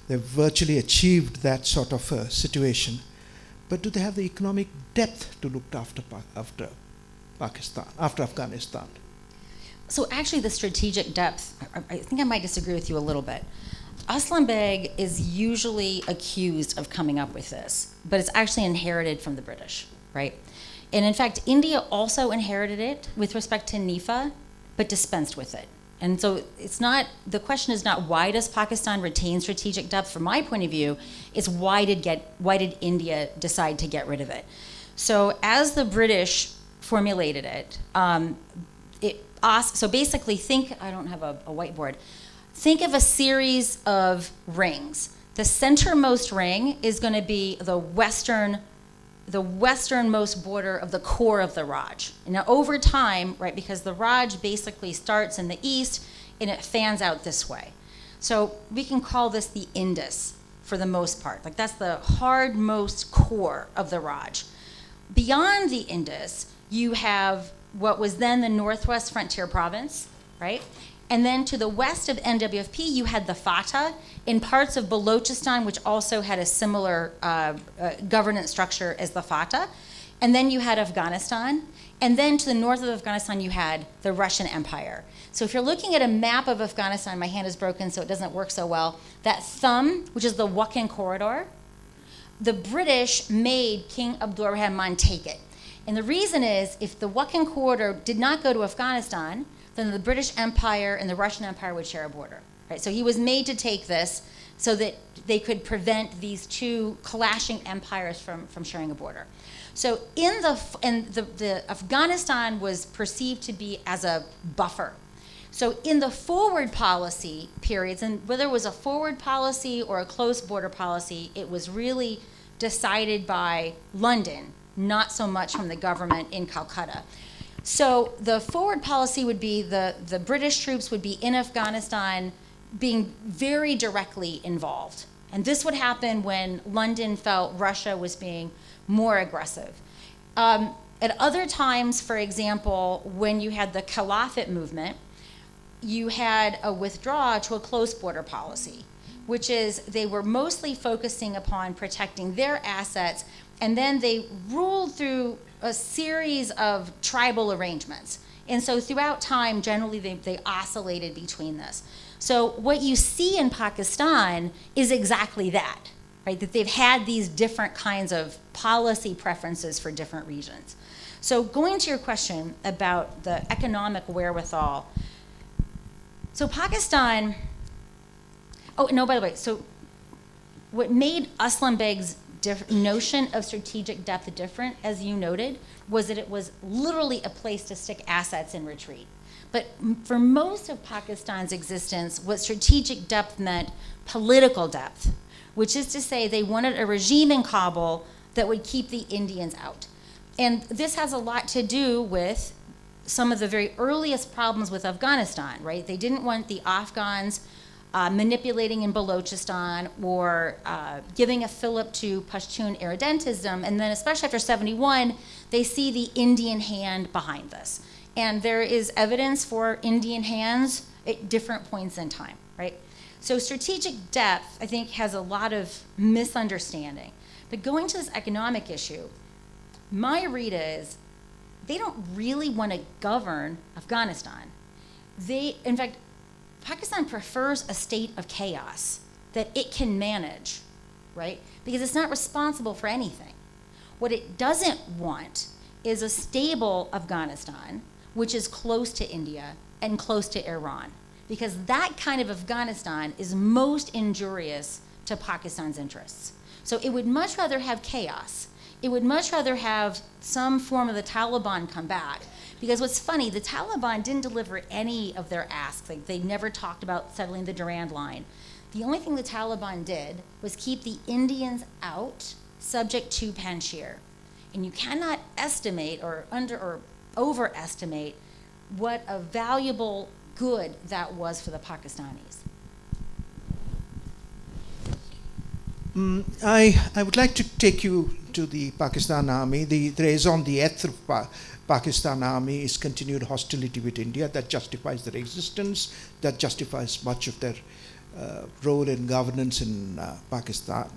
They've virtually achieved that sort of situation. But do they have the economic depth to look after Pakistan, after Afghanistan?
So actually the strategic depth, I think I might disagree with you a little bit. Aslam Beg is usually accused of coming up with this, but it's actually inherited from the British, right? And in fact, India also inherited it with respect to NIFA, but dispensed with it. And so the question is not why does Pakistan retain strategic depth? From my point of view, it's why did India decide to get rid of it? So as the British formulated it, so basically I don't have a whiteboard. Think of a series of rings. The centermost ring is going to be the westernmost border of the core of the Raj. Now over time, right, because the Raj basically starts in the east and it fans out this way. So we can call this the Indus for the most part. Like that's the hardmost core of the Raj. Beyond the Indus, you have what was then the Northwest Frontier Province, right? And then to the west of NWFP, you had the Fatah in parts of Balochistan, which also had a similar governance structure as the Fatah. And then you had Afghanistan. And then to the north of Afghanistan, you had the Russian Empire. So if you're looking at a map of Afghanistan, my hand is broken, so it doesn't work so well. That thumb, which is the Wakhan corridor, the British made King Abdul Rahman take it. And the reason is, if the Wakhan corridor did not go to Afghanistan, then the British Empire and the Russian Empire would share a border. Right? So he was made to take this so that they could prevent these two clashing empires from sharing a border. So the Afghanistan was perceived to be as a buffer. So in the forward policy periods, and whether it was a forward policy or a close border policy, it was really decided by London, not so much from the government in Calcutta. So the forward policy would be the British troops would be in Afghanistan being very directly involved. And this would happen when London felt Russia was being more aggressive. At other times, for example, when you had the Caliphate movement, you had a withdrawal to a close border policy, which is they were mostly focusing upon protecting their assets, and then they ruled through a series of tribal arrangements. And so throughout time, generally they oscillated between this. So what you see in Pakistan is exactly that, right? That they've had these different kinds of policy preferences for different regions. So going to your question about the economic wherewithal, so Pakistan, oh, no, by the way, so what made Aslam Beg's notion of strategic depth different, as you noted, was that it was literally a place to stick assets in retreat. But for most of Pakistan's existence, what strategic depth meant political depth, which is to say they wanted a regime in Kabul that would keep the Indians out. And this has a lot to do with some of the very earliest problems with Afghanistan, right? They didn't want the Afghans manipulating in Balochistan or giving a fillip to Pashtun irredentism. And then especially after 71, they see the Indian hand behind this. And there is evidence for Indian hands at different points in time, right? So strategic depth, I think, has a lot of misunderstanding. But going to this economic issue, My read is they don't really want to govern Afghanistan. In fact, Pakistan prefers a state of chaos that it can manage, right? Because it's not responsible for anything. What it doesn't want is a stable Afghanistan, which is close to India and close to Iran, because that kind of Afghanistan is most injurious to Pakistan's interests. So it would much rather have chaos. It would much rather have some form of the Taliban come back. Because what's funny, the Taliban didn't deliver any of their asks. Like, they never talked about settling the Durand Line. The only thing the Taliban did was keep the Indians out, subject to Panjshir. And you cannot estimate or overestimate what a valuable good that was for the Pakistanis.
I would like to take you to the Pakistan Army. The raison d'etre of Pakistan Army is continued hostility with India. That justifies their existence. That justifies much of their role in governance in Pakistan.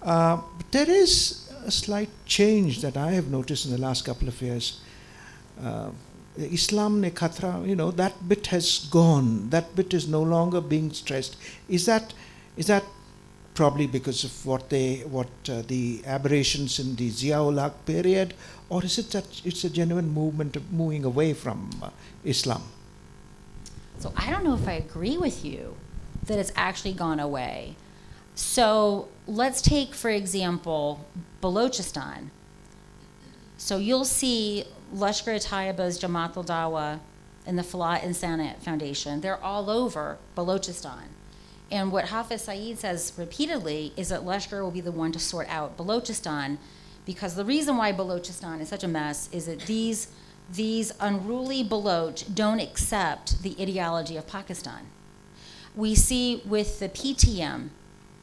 But there is a slight change that I have noticed in the last couple of years. Islam ne khatra, that bit has gone. That bit is no longer being stressed. Is that probably because of what the aberrations in the Zia-ul Haq period, or is it that it's a genuine movement of moving away from Islam?
So I don't know if I agree with you that it's actually gone away. So let's take, for example, Balochistan. So you'll see Lashkar Tayyaba's Jamaat al-Dawa and the Falah Insanat Foundation. They're all over Balochistan. And what Hafiz Saeed says repeatedly is that Lashkar will be the one to sort out Balochistan, because the reason why Balochistan is such a mess is that these unruly Baloch don't accept the ideology of Pakistan. We see with the PTM,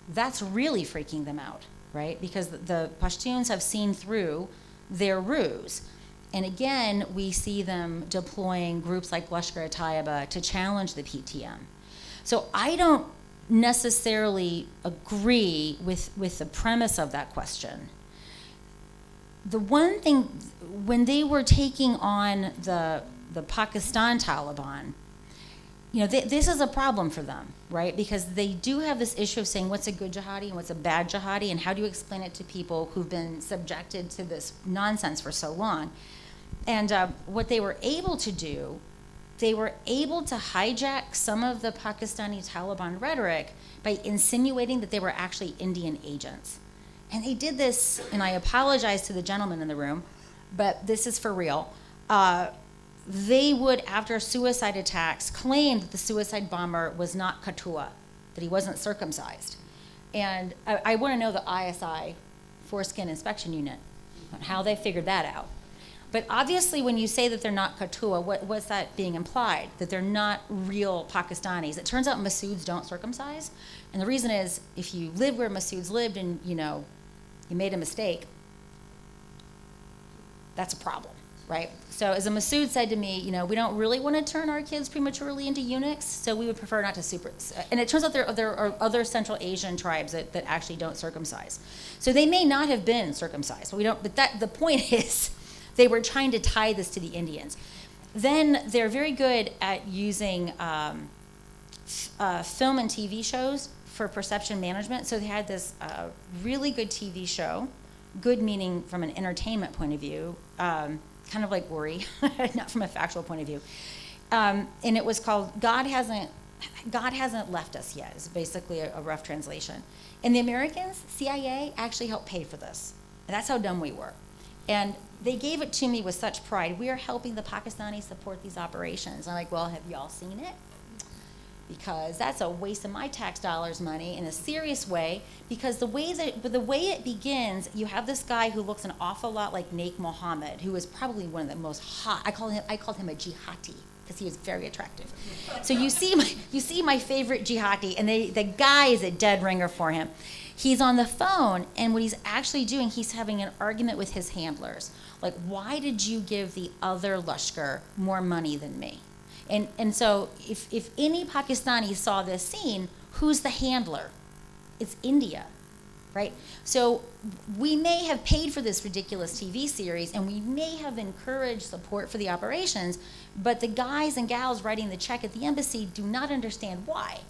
that's really freaking them out, right? Because the Pashtuns have seen through their ruse. And again, we see them deploying groups like Lashkar-e-Taiba to challenge the PTM. So I don't necessarily agree with the premise of that question. The one thing, when they were taking on the Pakistan Taliban, this is a problem for them, right? Because they do have this issue of saying what's a good jihadi and what's a bad jihadi, and how do you explain it to people who've been subjected to this nonsense for so long. And what they were able to do, they were able to hijack some of the Pakistani Taliban rhetoric by insinuating that they were actually Indian agents. And they did this, and I apologize to the gentleman in the room, but this is for real. They would, after suicide attacks, claim that the suicide bomber was not Katua, that he wasn't circumcised. And I want to know the ISI foreskin inspection unit, how they figured that out. But obviously, when you say that they're not Katua, what's that being implied? That they're not real Pakistanis. It turns out Masouds don't circumcise. And the reason is, if you live where Masouds lived and, you made a mistake, that's a problem, right? So as a Masood said to me, we don't really want to turn our kids prematurely into eunuchs, so we would prefer not to and it turns out there are other Central Asian tribes that actually don't circumcise. So they may not have been circumcised, but the point is, they were trying to tie this to the Indians. Then they're very good at using film and TV shows for perception management. So they had this really good TV show, good meaning from an entertainment point of view, kind of like Worry, not from a factual point of view. And it was called God Hasn't Left Us Yet, is basically a rough translation. And the Americans, CIA, actually helped pay for this. And that's how dumb we were. And they gave it to me with such pride. We are helping the Pakistanis support these operations. I'm like, well, have y'all seen it? Because that's a waste of my tax dollars money in a serious way. Because the way it begins, you have this guy who looks an awful lot like Naik Mohammed, who is probably one of the most hot. I called him a jihadi because he was very attractive. So you see my favorite jihadi, and the guy is a dead ringer for him. He's on the phone, and what he's actually doing, he's having an argument with his handlers. Like, why did you give the other Lashkar more money than me? And so if any Pakistani saw this scene, who's the handler? It's India. right? So we may have paid for this ridiculous TV series and we may have encouraged support for the operations, but the guys and gals writing the check at the embassy do not understand why.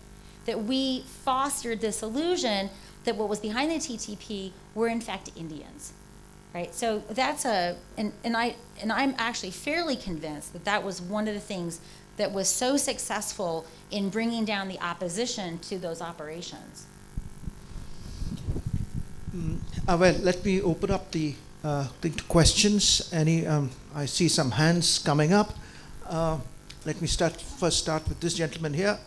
That we fostered this illusion that what was behind the TTP were in fact Indians, right? So that's and I'm actually fairly convinced that that was one of the things that was so successful in bringing down the opposition to those operations.
Well, let me open up the thing to questions. I see some hands coming up. Let me first start with this gentleman here.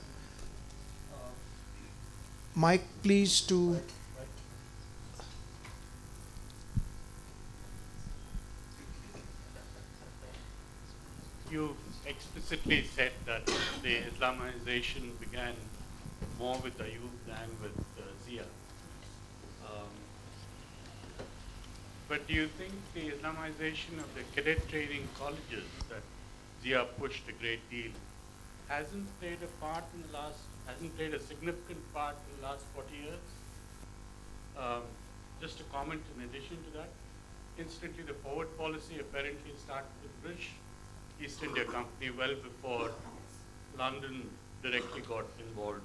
Mike, please, to...
You explicitly said that the Islamization began more with Ayub than with Zia. But do you think the Islamization of the cadet training colleges that Zia pushed a great deal hasn't played a significant part in the last 40 years? Just a comment in addition to that. Instantly, the forward policy apparently started with the British East India Company well before London directly got involved.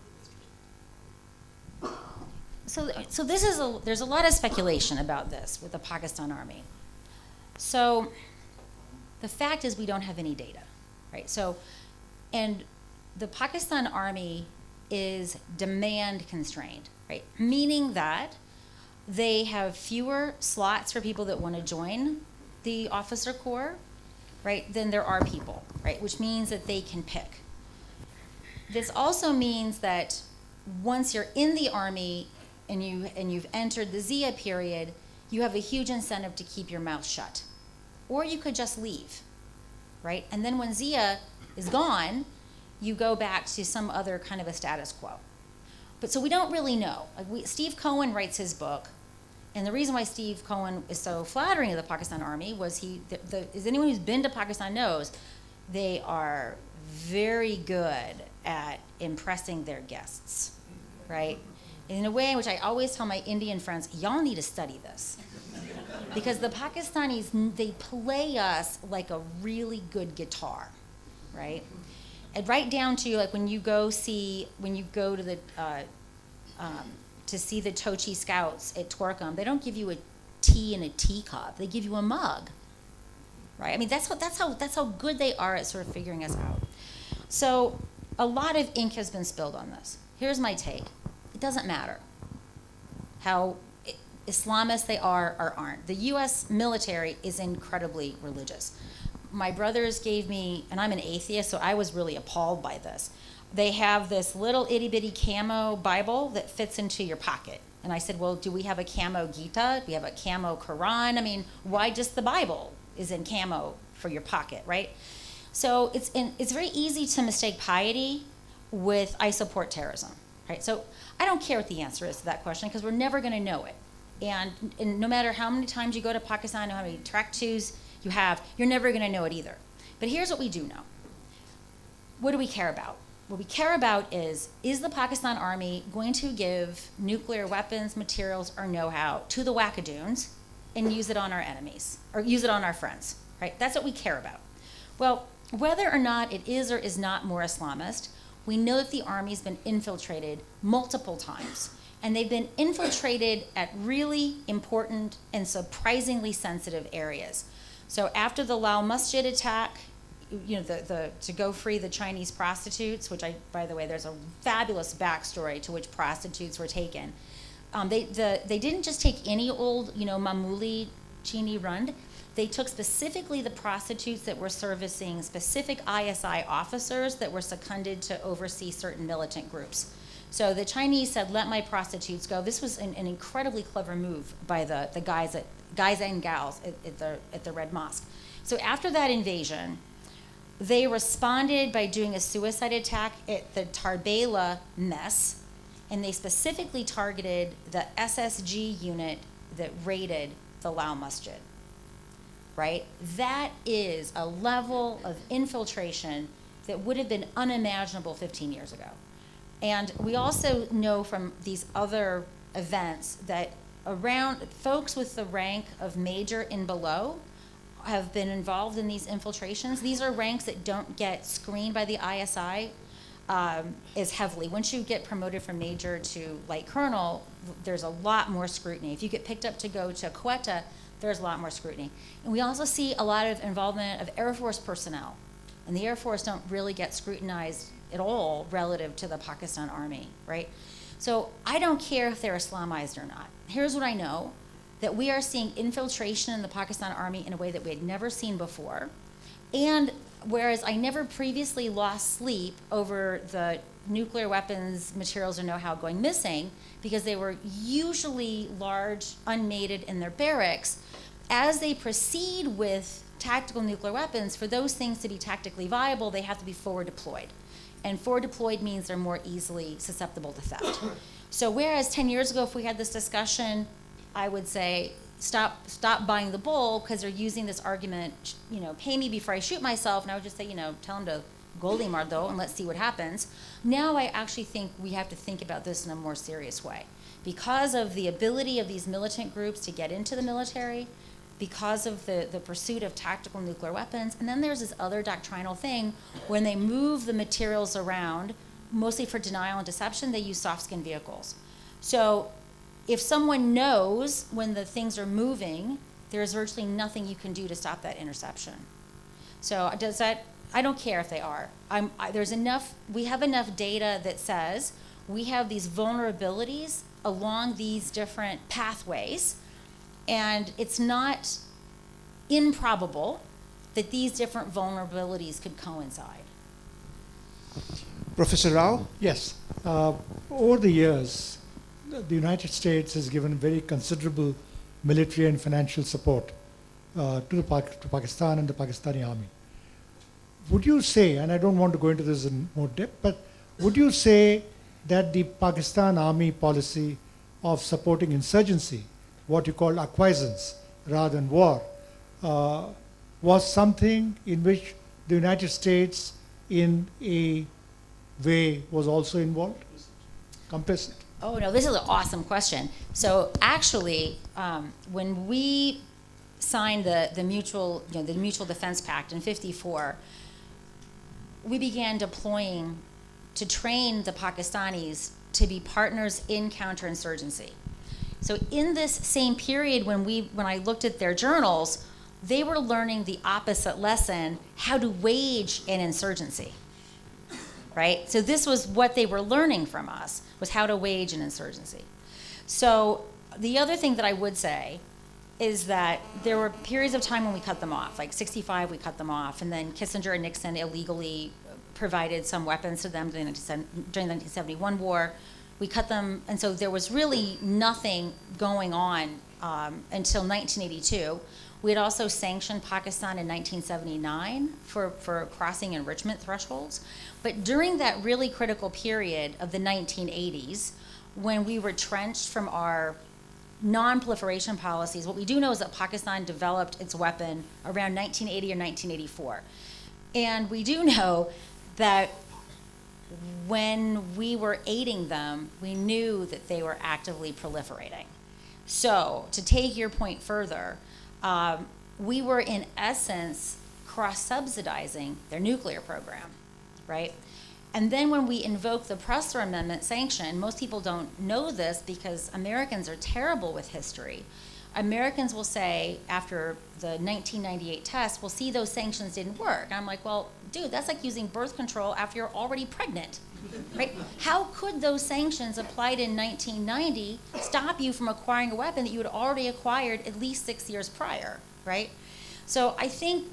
So there's a lot of speculation about this with the Pakistan Army. So the fact is we don't have any data, right? So, and the Pakistan Army is demand constrained, right? Meaning that they have fewer slots for people that want to join the officer corps, right, than there are people, right? Which means that they can pick. This also means that once you're in the Army and you've entered the Zia period, you have a huge incentive to keep your mouth shut. Or you could just leave, right? And then when Zia is gone, you go back to some other kind of a status quo. But so we don't really know. Steve Cohen writes his book, and the reason why Steve Cohen is so flattering to the Pakistan Army was as anyone who's been to Pakistan knows, they are very good at impressing their guests, right? In a way in which I always tell my Indian friends, y'all need to study this. Because the Pakistanis, they play us like a really good guitar, right? And right down to like when you go to the to see the Tochi Scouts at Torkham, they don't give you a tea in a teacup. They give you a mug, right? I mean, that's how good they are at sort of figuring us out. So a lot of ink has been spilled on this. Here's my take. It doesn't matter how Islamist they are or aren't. The U.S. military is incredibly religious. My brothers gave me, and I'm an atheist, so I was really appalled by this. They have this little itty-bitty camo Bible that fits into your pocket. And I said, well, do we have a camo Gita? Do we have a camo Quran? I mean, why just the Bible is in camo for your pocket, right? So it's very easy to mistake piety with I support terrorism, right? So I don't care what the answer is to that question because we're never going to know it. And no matter how many times you go to Pakistan, no matter how many track twos you have, you're never going to know it either. But here's what we do know. What do we care about? What we care about is the Pakistan Army going to give nuclear weapons, materials, or know-how to the wackadoons and use it on our enemies, or use it on our friends, right? That's what we care about. Well, whether or not it is or is not more Islamist, we know that the Army's been infiltrated multiple times. And they've been infiltrated at really important and surprisingly sensitive areas. So after the Lal Masjid attack, to go free the Chinese prostitutes, which by the way, there's a fabulous backstory to which prostitutes were taken. They didn't just take any old, Mamuli Chini Rund. They took specifically the prostitutes that were servicing specific ISI officers that were seconded to oversee certain militant groups. So the Chinese said, let my prostitutes go. This was an incredibly clever move by the guys and gals at the Red Mosque. So after that invasion, they responded by doing a suicide attack at the Tarbela mess, and they specifically targeted the SSG unit that raided the Lal Masjid, right? That is a level of infiltration that would have been unimaginable 15 years ago. And we also know from these other events that around folks with the rank of major and below have been involved in these infiltrations. These are ranks that don't get screened by the ISI as heavily. Once you get promoted from major to light colonel, there's a lot more scrutiny. If you get picked up to go to Quetta, there's a lot more scrutiny. And we also see a lot of involvement of Air Force personnel. And the Air Force don't really get scrutinized at all relative to the Pakistan Army, right? So I don't care if they're Islamized or not. Here's what I know, that we are seeing infiltration in the Pakistan Army in a way that we had never seen before. And whereas I never previously lost sleep over the nuclear weapons materials or know-how going missing, because they were usually large, unmated in their barracks, as they proceed with tactical nuclear weapons, for those things to be tactically viable, they have to be forward deployed. And forward deployed means they're more easily susceptible to theft. So whereas 10 years ago, if we had this discussion, I would say, stop buying the bull because they're using this argument, pay me before I shoot myself. And I would just say, tell them to Goldie Mardo and let's see what happens. Now I actually think we have to think about this in a more serious way. Because of the ability of these militant groups to get into the military, because of the pursuit of tactical nuclear weapons, and then there's this other doctrinal thing, when they move the materials around, mostly for denial and deception, they use soft-skin vehicles. So if someone knows when the things are moving, there's virtually nothing you can do to stop that interception. So I don't care if they are. We have enough data that says we have these vulnerabilities along these different pathways, and it's not improbable that these different vulnerabilities could coincide.
Professor Rao?
Yes. Over the years, the United States has given very considerable military and financial support to Pakistan and the Pakistani army. Would you say, and I don't want to go into this in more depth, but would you say that the Pakistan army policy of supporting insurgency, what you call acquiescence rather than war, was something in which the United States in a way was also involved? Complicit?
Oh no, this is an awesome question. So actually, when we signed the mutual defense pact in '54, we began deploying to train the Pakistanis to be partners in counterinsurgency. So in this same period, when I looked at their journals, they were learning the opposite lesson: how to wage an insurgency. Right? So this was what they were learning from us, was how to wage an insurgency. So the other thing that I would say is that there were periods of time when we cut them off, like '65 we cut them off, and then Kissinger and Nixon illegally provided some weapons to them during the 1971 war. We cut them, and so there was really nothing going on until 1982. We had also sanctioned Pakistan in 1979 for crossing enrichment thresholds. But during that really critical period of the 1980s, when we were retrenched from our non-proliferation policies, what we do know is that Pakistan developed its weapon around 1980 or 1984. And we do know that when we were aiding them, we knew that they were actively proliferating. So to take your point further, we were in essence cross-subsidizing their nuclear program, right? And then when we invoke the Pressler Amendment sanction, most people don't know this because Americans are terrible with history. Americans will say, after the 1998 test, well, see, those sanctions didn't work. And I'm like, well, dude, that's like using birth control after you're already pregnant, right? How could those sanctions applied in 1990 stop you from acquiring a weapon that you had already acquired at least 6 years prior, right? So I think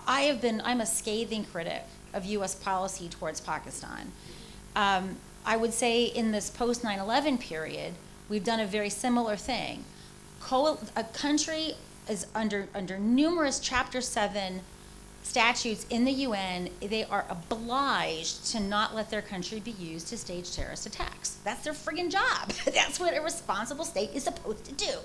I'm a scathing critic of U.S. policy towards Pakistan. I would say in this post 9/11 period, we've done a very similar thing. A country is under numerous Chapter 7 statutes in the UN. They are obliged to not let their country be used to stage terrorist attacks. That's their friggin' job. That's what a responsible state is supposed to do.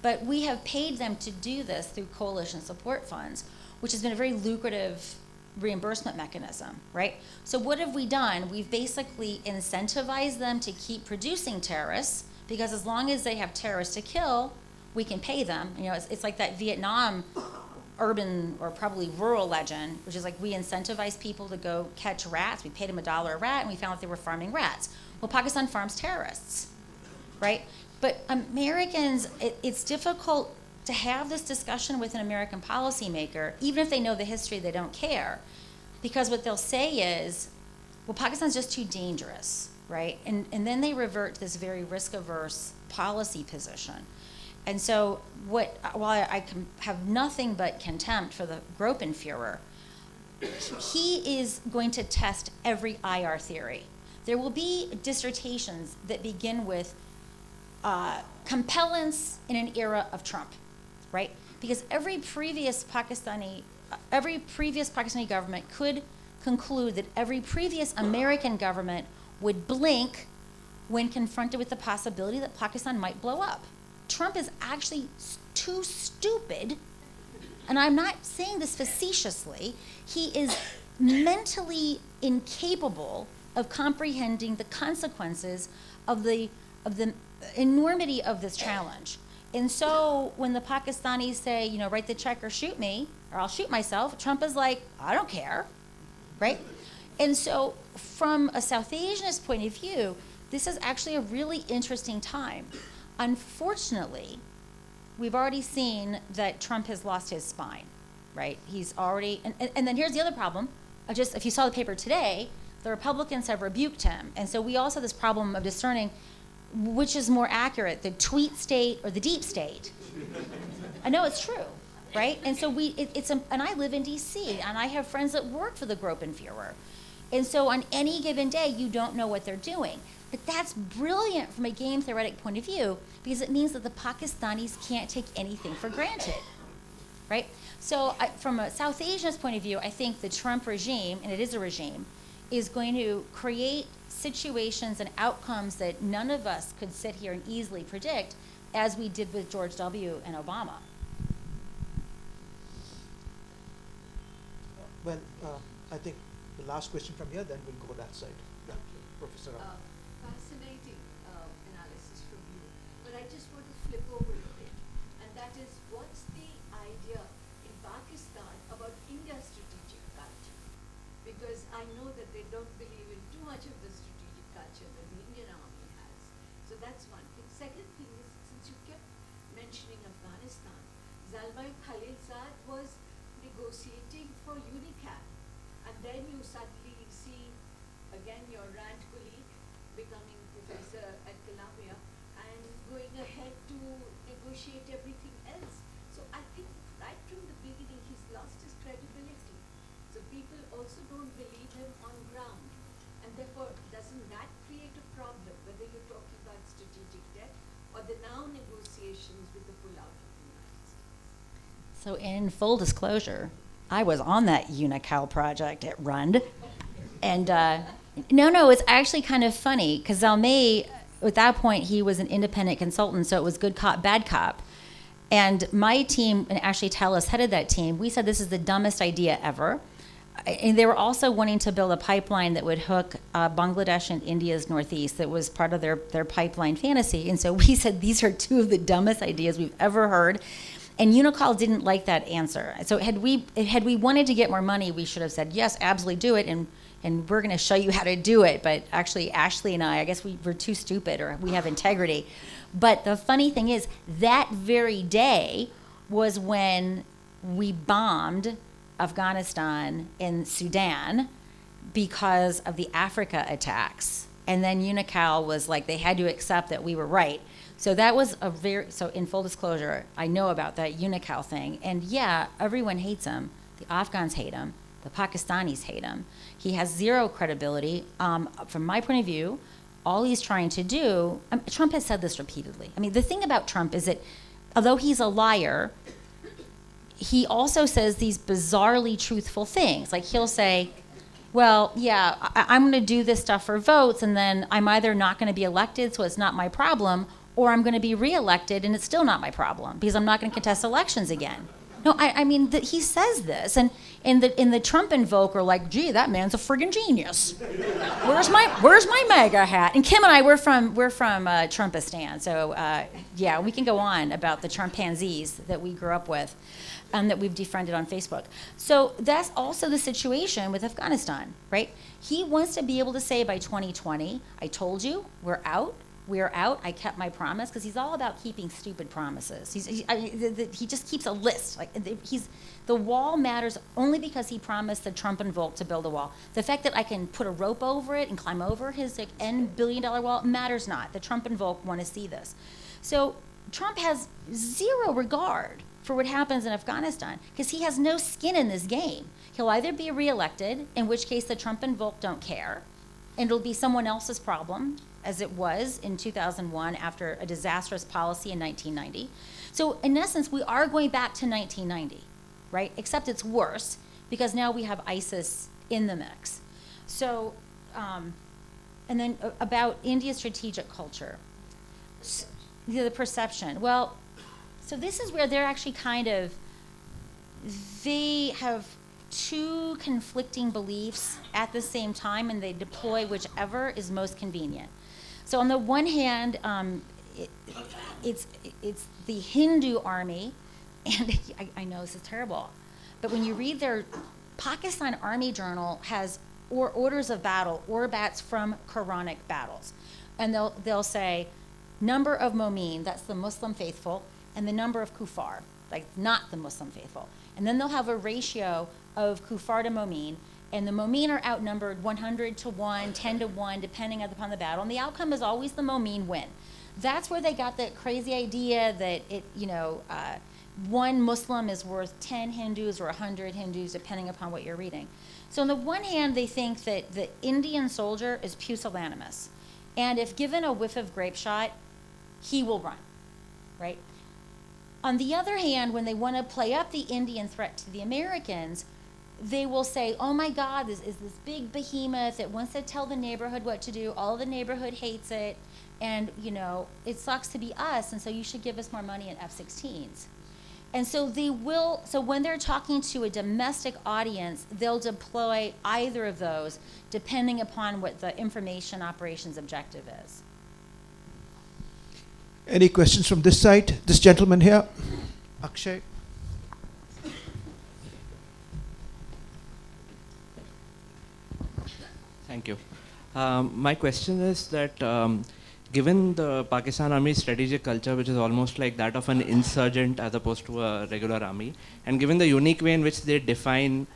But we have paid them to do this through coalition support funds, which has been a very lucrative reimbursement mechanism, right? So what have we done? We've basically incentivized them to keep producing terrorists because as long as they have terrorists to kill, we can pay them. You know, it's like that Vietnam urban or probably rural legend, which is like we incentivize people to go catch rats. We paid them $1 a rat, and we found out they were farming rats. Well, Pakistan farms terrorists, right? But Americans, it's difficult to have this discussion with an American policymaker, even if they know the history, they don't care, because what they'll say is, well, Pakistan's just too dangerous, right? And then they revert to this very risk-averse policy position. And so while I can have nothing but contempt for the Gruppenführer, he is going to test every IR theory. There will be dissertations that begin with compellence in an era of Trump, right? Because every previous Pakistani government could conclude that every previous American government would blink when confronted with the possibility that Pakistan might blow up. Trump is actually too stupid, and I'm not saying this facetiously, he is mentally incapable of comprehending the consequences of the enormity of this challenge. And so when the Pakistanis say, you know, write the check or shoot me, or I'll shoot myself, Trump is like, I don't care, right? And so from a South Asianist point of view, this is actually a really interesting time. Unfortunately, we've already seen that Trump has lost his spine, right? He's already, and then here's the other problem. If you saw the paper today, the Republicans have rebuked him. And so we also have this problem of discerning which is more accurate, the tweet state or the deep state. I know it's true, right? And so and I live in DC, and I have friends that work for the Gruppenführer. And so on any given day, you don't know what they're doing. But that's brilliant from a game theoretic point of view, because it means that the Pakistanis can't take anything for granted, right? So from a South Asianist point of view, I think the Trump regime, and it is a regime, is going to create situations and outcomes that none of us could sit here and easily predict, as we did with George W. and Obama.
Well, I think the last question from here, then we'll go that side. Yeah, Professor.
Fascinating analysis from you, but I just want to flip over a bit, and that is, what's the idea in Pakistan about India's strategic culture? Because I know that they don't believe in too much of the strategic culture that the Indian army has. So that's one thing. Second thing is, since you kept mentioning Afghanistan, Zalmay Khalilzad was negotiating for UNICAP, and then you suddenly see, again, your RAND colleague becoming professor at Columbia and going ahead to negotiate everything else. So I think right from the beginning he's lost his credibility. So people also don't believe him on ground. And therefore, doesn't that create a problem, whether you're talking about strategic debt or the now negotiations with the pullout of the United States?
So in full disclosure, I was on that UNICAL project at RUND. And no, it's actually kind of funny, because Zalmay, at that point, he was an independent consultant, so it was good cop, bad cop. And my team, and Ashley Tellis headed that team, we said this is the dumbest idea ever. And they were also wanting to build a pipeline that would hook Bangladesh and India's northeast. That was part of their pipeline fantasy. And so we said these are two of the dumbest ideas we've ever heard. And UNICAL didn't like that answer. So had we wanted to get more money, we should have said, yes, absolutely do it, and we're going to show you how to do it. But actually, Ashley and I guess we're too stupid, or we have integrity. But the funny thing is, that very day was when we bombed Afghanistan and Sudan because of the Africa attacks. And then UNICAL was like, they had to accept that we were right. So that was so in full disclosure, I know about that UNICAL thing. And yeah, everyone hates him. The Afghans hate him. The Pakistanis hate him. He has zero credibility. From my point of view, all he's trying to do, Trump has said this repeatedly. I mean, the thing about Trump is that although he's a liar, he also says these bizarrely truthful things. Like he'll say, well, yeah, I'm going to do this stuff for votes, and then I'm either not going to be elected, so it's not my problem, or I'm going to be reelected, and it's still not my problem, because I'm not going to contest elections again. No, I mean, he says this, and in the Trump invoke are like, gee, that man's a friggin' genius. Where's my MAGA hat? And Kim and I, we're from Trumpistan, so yeah, we can go on about the Trumpanzees that we grew up with, that we've defriended on Facebook. So that's also the situation with Afghanistan, right? He wants to be able to say by 2020, I told you, we're out. I kept my promise, because he's all about keeping stupid promises. He just keeps a list. The wall matters only because he promised the Trump invoke to build a wall. The fact that I can put a rope over it and climb over his N billion-dollar wall matters not. The Trump invoke want to see this. So Trump has zero regard for what happens in Afghanistan, because he has no skin in this game. He'll either be reelected, in which case the Trump invoke don't care, and it'll be someone else's problem, as it was in 2001 after a disastrous policy in 1990. So in essence, we are going back to 1990, right? Except it's worse, because now we have ISIS in the mix. So, and then about India's strategic culture. The perception. Well, so this is where they're actually they have two conflicting beliefs at the same time, and they deploy whichever is most convenient. So on the one hand, it's the Hindu army, and I know this is terrible, but when you read their Pakistan Army Journal has orders of battle, orbats from Quranic battles, and they'll say number of Momin, that's the Muslim faithful, and the number of Kuffar, like not the Muslim faithful, and then they'll have a ratio of Kuffar to Momin. And the Momin are outnumbered 100 to 1, 10 to 1, depending upon the battle. And the outcome is always the Momin win. That's where they got that crazy idea that one Muslim is worth 10 Hindus or 100 Hindus, depending upon what you're reading. So on the one hand, they think that the Indian soldier is pusillanimous. And if given a whiff of grape shot, he will run, right? On the other hand, when they want to play up the Indian threat to the Americans, they will say, oh my God, this is this big behemoth that wants to tell the neighborhood what to do. All the neighborhood hates it. And, it sucks to be us. And so you should give us more money in F-16s. And so so when they're talking to a domestic audience, they'll deploy either of those depending upon what the information operations objective is.
Any questions from this side? This gentleman here, Akshay.
Thank you. My question is that given the Pakistan Army's strategic culture, which is almost like that of an insurgent as opposed to a regular army, and given the unique way in which they define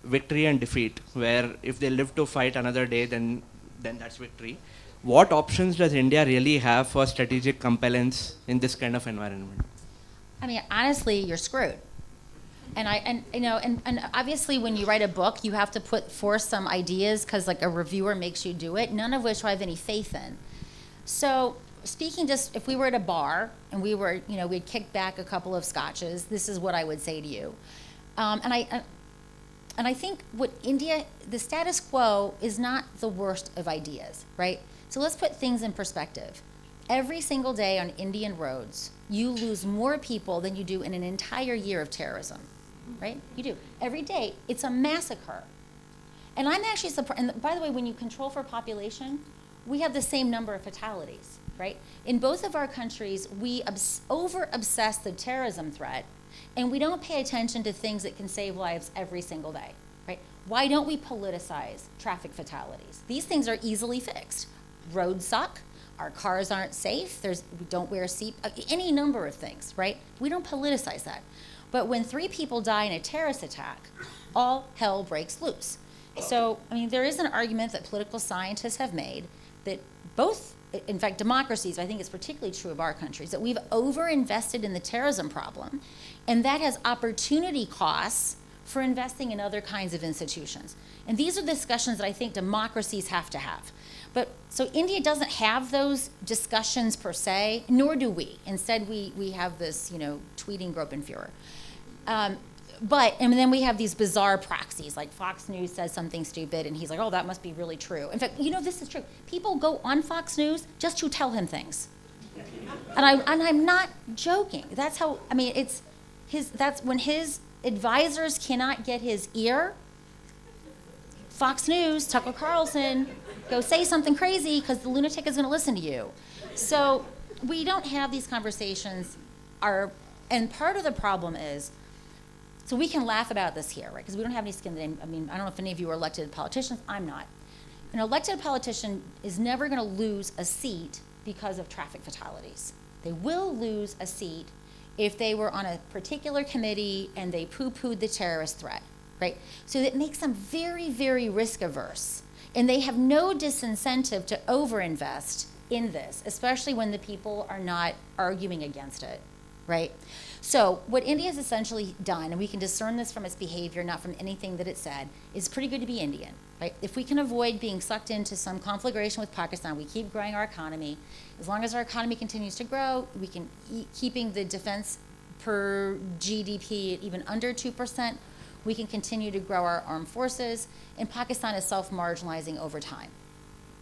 victory and defeat, where if they live to fight another day, then that's victory, what options does India really have for strategic compellence in this kind of environment?
I mean, honestly, you're screwed. And obviously when you write a book, you have to put forth some ideas because like a reviewer makes you do it, none of which I have any faith in. So speaking just, if we were at a bar and we'd kick back a couple of scotches, this is what I would say to you. And I think what India, the status quo is not the worst of ideas, right? So let's put things in perspective. Every single day on Indian roads, you lose more people than you do in an entire year of terrorism, right? You do. Every day, it's a massacre. And I'm actually surprised, and by the way, when you control for population, we have the same number of fatalities, right? In both of our countries, we over-obsess the terrorism threat, and we don't pay attention to things that can save lives every single day, right? Why don't we politicize traffic fatalities? These things are easily fixed. Roads suck. Our cars aren't safe. We don't wear any number of things, right? We don't politicize that. But when 3 people die in a terrorist attack, all hell breaks loose. So, I mean, there is an argument that political scientists have made that both, in fact, democracies, I think it's particularly true of our countries, that we've overinvested in the terrorism problem, and that has opportunity costs for investing in other kinds of institutions. And these are discussions that I think democracies have to have. But so India doesn't have those discussions per se, nor do we. Instead, we have this, tweeting Gruppenführer. And then we have these bizarre proxies, like Fox News says something stupid, and he's like, oh, that must be really true. In fact, this is true. People go on Fox News just to tell him things. And I'm not joking. That's how, that's when his advisors cannot get his ear. Fox News, Tucker Carlson, go say something crazy because the lunatic is going to listen to you. So we don't have these conversations. And part of the problem is, so we can laugh about this here, right? Because we don't have any skin in the game. I mean, I don't know if any of you are elected politicians. I'm not. An elected politician is never going to lose a seat because of traffic fatalities. They will lose a seat if they were on a particular committee and they poo-pooed the terrorist threat, right? So it makes them very, very risk averse. And they have no disincentive to overinvest in this, especially when the people are not arguing against it, right? So what India has essentially done, and we can discern this from its behavior, not from anything that it said, is pretty good to be Indian, right? If we can avoid being sucked into some conflagration with Pakistan, we keep growing our economy. As long as our economy continues to grow, we can keeping the defense per GDP at even under 2%, we can continue to grow our armed forces, and Pakistan is self-marginalizing over time,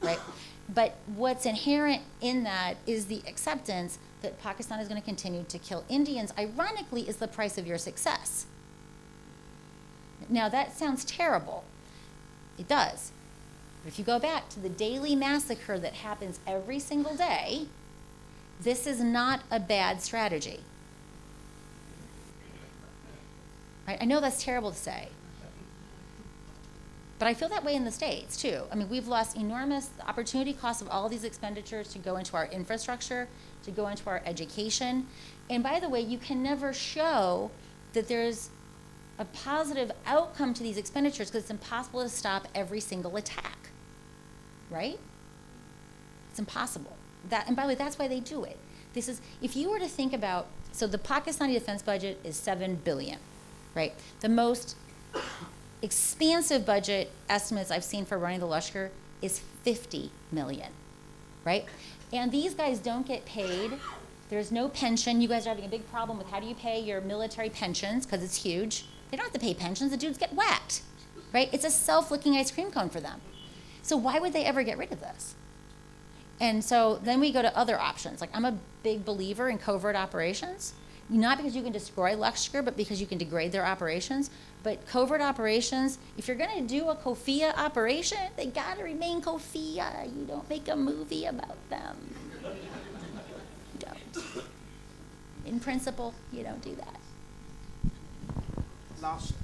right? But what's inherent in that is the acceptance that Pakistan is going to continue to kill Indians, ironically, is the price of your success. Now, that sounds terrible. It does. But if you go back to the daily massacre that happens every single day, this is not a bad strategy. Right? I know that's terrible to say. But I feel that way in the States, too. I mean, we've lost enormous opportunity costs of all these expenditures to go into our infrastructure, to go into our education. And by the way, you can never show that there's a positive outcome to these expenditures because it's impossible to stop every single attack, right? It's impossible. And by the way, that's why they do it. This is, if you were to think about, so the Pakistani defense budget is $7 billion, right? The most expansive budget estimates I've seen for running the Lashkar is 50 million, right? And these guys don't get paid. There's no pension. You guys are having a big problem with how do you pay your military pensions, because it's huge. They don't have to pay pensions. The dudes get whacked, right? It's a self-licking ice cream cone for them. So why would they ever get rid of this? And so then we go to other options. Like, I'm a big believer in covert operations, not because you can destroy Lashkar, but because you can degrade their operations. But covert operations, if you're going to do a Khofia operation, they got to remain Khofia. You don't make a movie about them. You don't. In principle, you don't do that.
Last.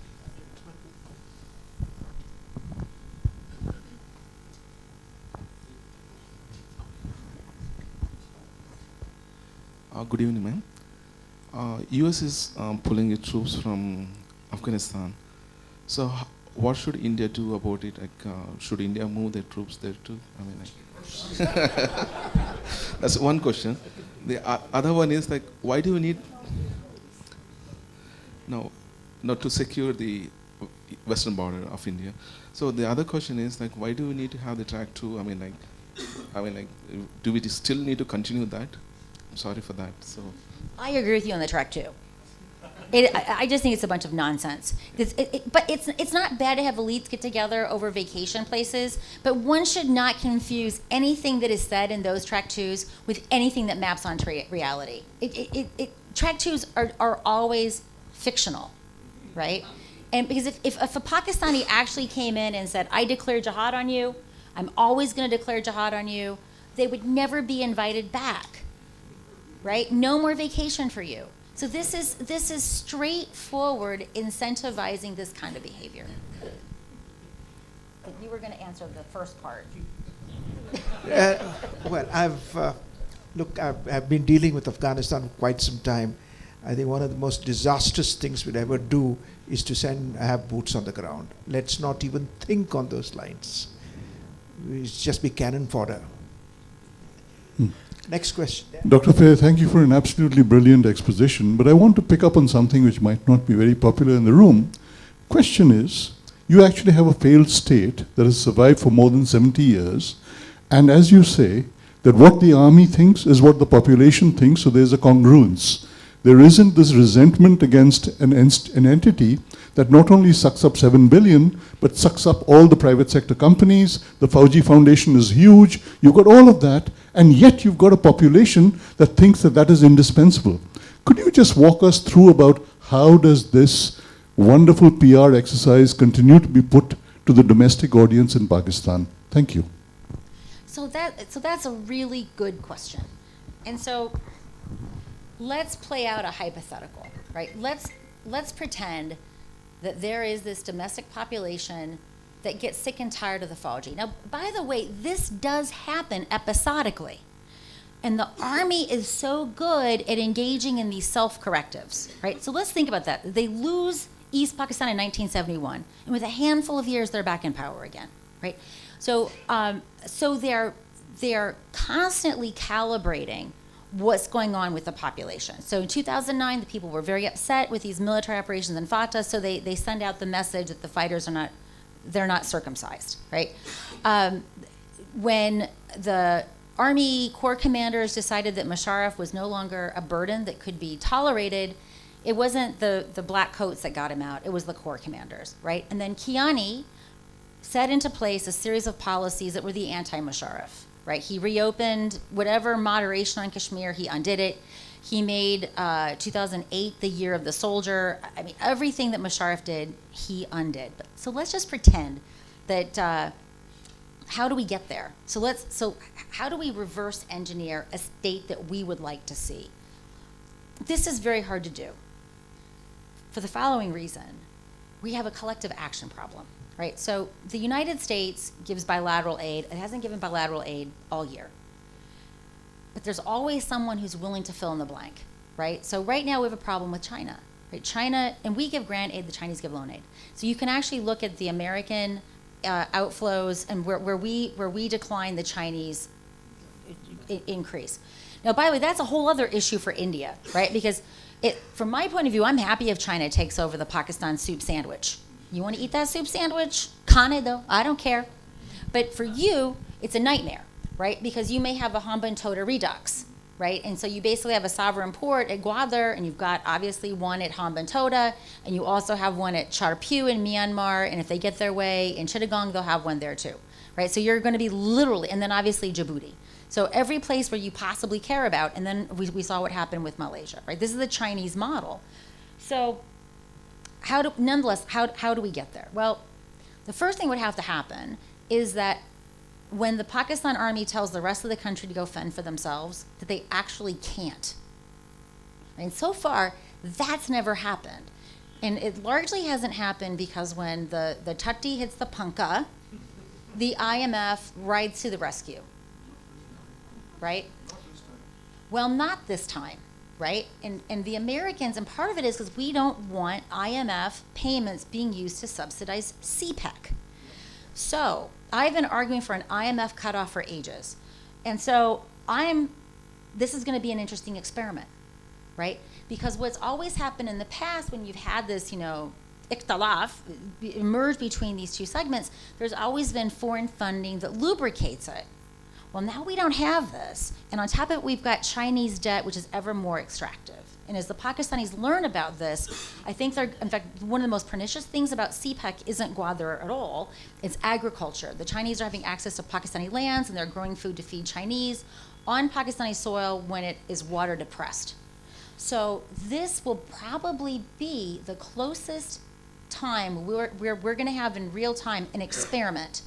Good evening, ma'am. US is pulling its troops from Afghanistan. So what should India do about it? Like, should India move their troops there too? I mean, like that's one question. The other one is like, why do we need not to secure the western border of India? So the other question is like, why do we need to have the track 2? I mean, like, do we still need to continue that? I'm sorry for that. So
I agree with you on the track 2. I just think it's a bunch of nonsense. But it's not bad to have elites get together over vacation places, but one should not confuse anything that is said in those track 2s with anything that maps onto reality. Track 2s are always fictional, right? And because if a Pakistani actually came in and said, I declare jihad on you, I'm always going to declare jihad on you, they would never be invited back, right? No more vacation for you. So this is straightforward incentivizing this kind of behavior. But you were going to answer the first part.
Well, I've been dealing with Afghanistan for quite some time. I think one of the most disastrous things we'd ever do is to have boots on the ground. Let's not even think on those lines. It's just be cannon fodder. Next question.
Dr. Fair, thank you for an absolutely brilliant exposition, but I want to pick up on something which might not be very popular in the room. Question is, you actually have a failed state that has survived for more than 70 years, and as you say, that what the army thinks is what the population thinks, so there's a congruence. There isn't this resentment against an entity that not only sucks up 7 billion, but sucks up all the private sector companies. The Fauji Foundation is huge. You've got all of that, and yet you've got a population that thinks that that is indispensable. Could you just walk us through about how does this wonderful PR exercise continue to be put to the domestic audience in Pakistan? Thank you.
So that's a really good question. And so let's play out a hypothetical, right? Let's pretend that there is this domestic population that gets sick and tired of the Fauji. Now, by the way, this does happen episodically. And the army is so good at engaging in these self-correctives, right? So let's think about that. They lose East Pakistan in 1971, and with a handful of years, they're back in power again, right? So they're constantly calibrating what's going on with the population. So in 2009, the people were very upset with these military operations in Fatah, so they send out the message that the fighters are not circumcised, right? When the Army Corps commanders decided that Musharraf was no longer a burden that could be tolerated, it wasn't the black coats that got him out, it was the Corps commanders, right? And then Kiani set into place a series of policies that were the anti-Musharraf, right? He reopened whatever moderation on Kashmir, he undid it. He made 2008 the year of the soldier. I mean, everything that Musharraf did, he undid. So let's just pretend that, how do we get there? So how do we reverse engineer a state that we would like to see? This is very hard to do for the following reason. We have a collective action problem, right? So the United States gives bilateral aid. It hasn't given bilateral aid all year. But there's always someone who's willing to fill in the blank, right? So right now we have a problem with China, right? China, and we give grant aid, the Chinese give loan aid. So you can actually look at the American outflows and where we decline, the Chinese increase. Now, by the way, that's a whole other issue for India, right? Because from my point of view, I'm happy if China takes over the Pakistan soup sandwich. You want to eat that soup sandwich? Khane though, I don't care. But for you, it's a nightmare, right? Because you may have a Hamba and Toda redux, right? And so you basically have a sovereign port at Gwadar, and you've got obviously one at Hamba and Toda, and you also have one at Charpiu in Myanmar, and if they get their way in Chittagong, they'll have one there too, right? So you're going to be literally, and then obviously Djibouti. So every place where you possibly care about, and then we saw what happened with Malaysia, right? This is the Chinese model. So nonetheless, how do we get there? Well, the first thing would have to happen is that when the Pakistan army tells the rest of the country to go fend for themselves, that they actually can't. And so far, that's never happened. And it largely hasn't happened because when the Tatti hits the Panka, the IMF rides to the rescue, right? Well, not this time, right? And the Americans, and part of it is because we don't want IMF payments being used to subsidize CPEC. So I've been arguing for an IMF cutoff for ages. And so this is going to be an interesting experiment, right? Because what's always happened in the past when you've had this, ikhtilaf emerge between these two segments, there's always been foreign funding that lubricates it. Well, now we don't have this. And on top of it, we've got Chinese debt, which is ever more extractive. And as the Pakistanis learn about this, I think in fact, one of the most pernicious things about CPEC isn't Gwadar at all, it's agriculture. The Chinese are having access to Pakistani lands, and they're growing food to feed Chinese on Pakistani soil when it is water depressed. So this will probably be the closest time we're going to have in real time an experiment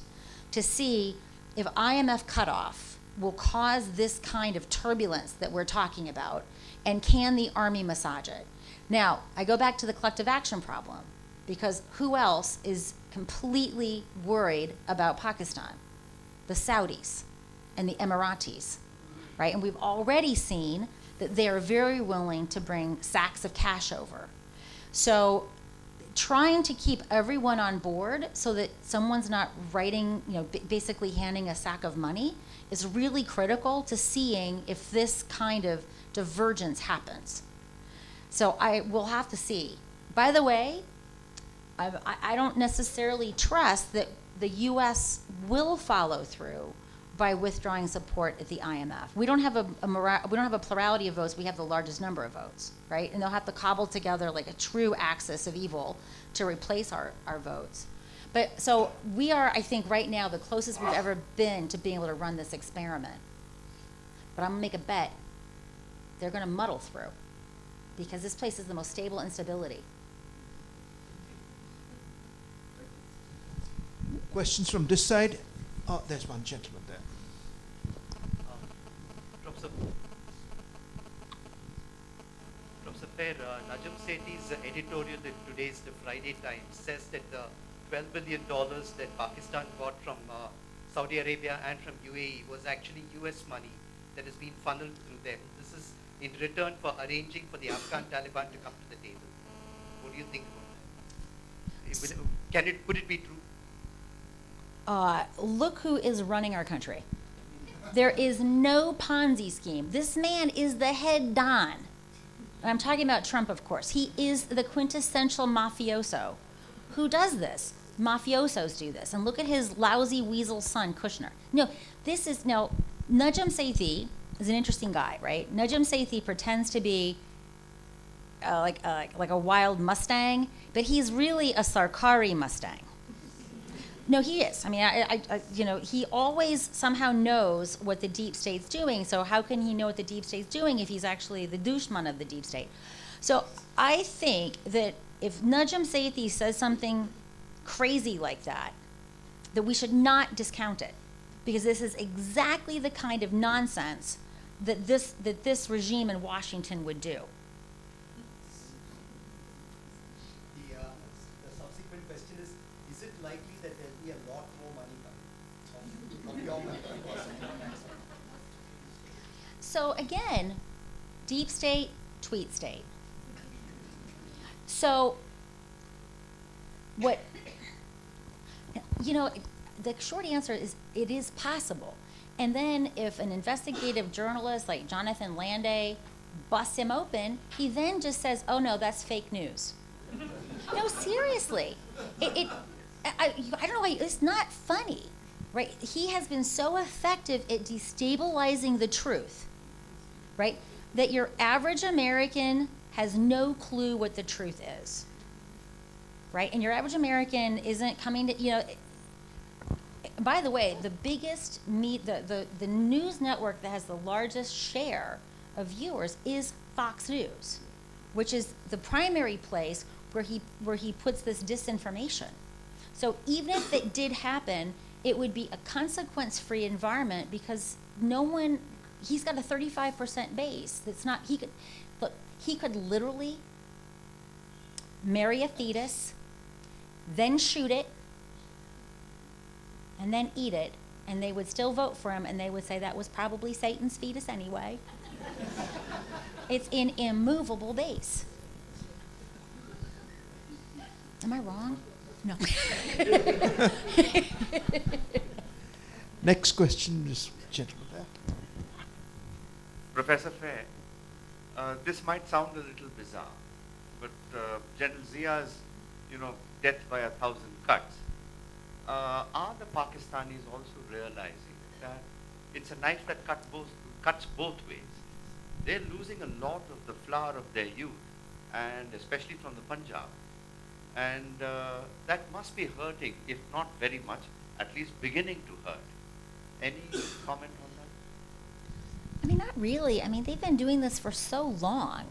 to see if IMF cutoff will cause this kind of turbulence that we're talking about, and can the army massage it? Now, I go back to the collective action problem, because who else is completely worried about Pakistan? The Saudis and the Emiratis, right? And we've already seen that they are very willing to bring sacks of cash over. So trying to keep everyone on board so that someone's not writing, basically handing a sack of money is really critical to seeing if this kind of divergence happens. So I will have to see. By the way, I don't necessarily trust that the U.S. will follow through by withdrawing support at the IMF. We don't have a plurality of votes. We have the largest number of votes, right? And they'll have to cobble together like a true axis of evil to replace our votes. But so we are, I think, right now the closest we've ever been to being able to run this experiment. But I'm gonna make a bet they're gonna muddle through. because this place is the most stable instability.
Questions from this side? Oh, there's one gentleman there.
Professor Fair, Najam Sethi's editorial in today's The Friday Times says that the $12 billion that Pakistan got from Saudi Arabia and from UAE was actually US money that has been funneled through them. This is in return for arranging for the Afghan Taliban to come to the table. What do you think about that? Could it be true?
Look who is running our country. There is no Ponzi scheme. This man is the head Don. I'm talking about Trump, of course. He is the quintessential mafioso. Who does this? Mafiosos do this. And look at his lousy weasel son, Kushner. No, Najam Sethi is an interesting guy, right? Najam Sethi pretends to be like a wild Mustang, but he's really a Sarkari Mustang. No, he is. I mean, he always somehow knows what the deep state's doing. So how can he know what the deep state's doing if he's actually the dushman of the deep state? So I think that if Najam Sethi says something crazy like that we should not discount it, because this is exactly the kind of nonsense that this regime in Washington would do.
The subsequent question is it likely that there will be a lot more money coming of your money?
So again, deep state, tweet state. So the short answer is it is possible. And then if an investigative journalist like Jonathan Landay busts him open, he then just says, oh no, that's fake news. No, seriously. I don't know why, it's not funny, right? He has been so effective at destabilizing the truth, right? That your average American has no clue what the truth is, right? And your average American isn't coming to, by the way, the biggest the news network that has the largest share of viewers is Fox News, which is the primary place where he puts this disinformation. So even if it did happen, it would be a consequence-free environment because he's got a 35% base. He could literally marry a fetus, then shoot it, and then eat it, and they would still vote for him, and they would say that was probably Satan's fetus anyway. It's an immovable base. Am I wrong? No.
Next question, this gentleman there.
Professor Fair, this might sound a little bizarre, but General Zia's, death by 1,000 cuts, are the Pakistanis also realizing that it's a knife that cuts both ways? They're losing a lot of the flower of their youth, and especially from the Punjab. And that must be hurting, if not very much, at least beginning to hurt. Any comment on that?
I mean, not really. I mean, they've been doing this for so long.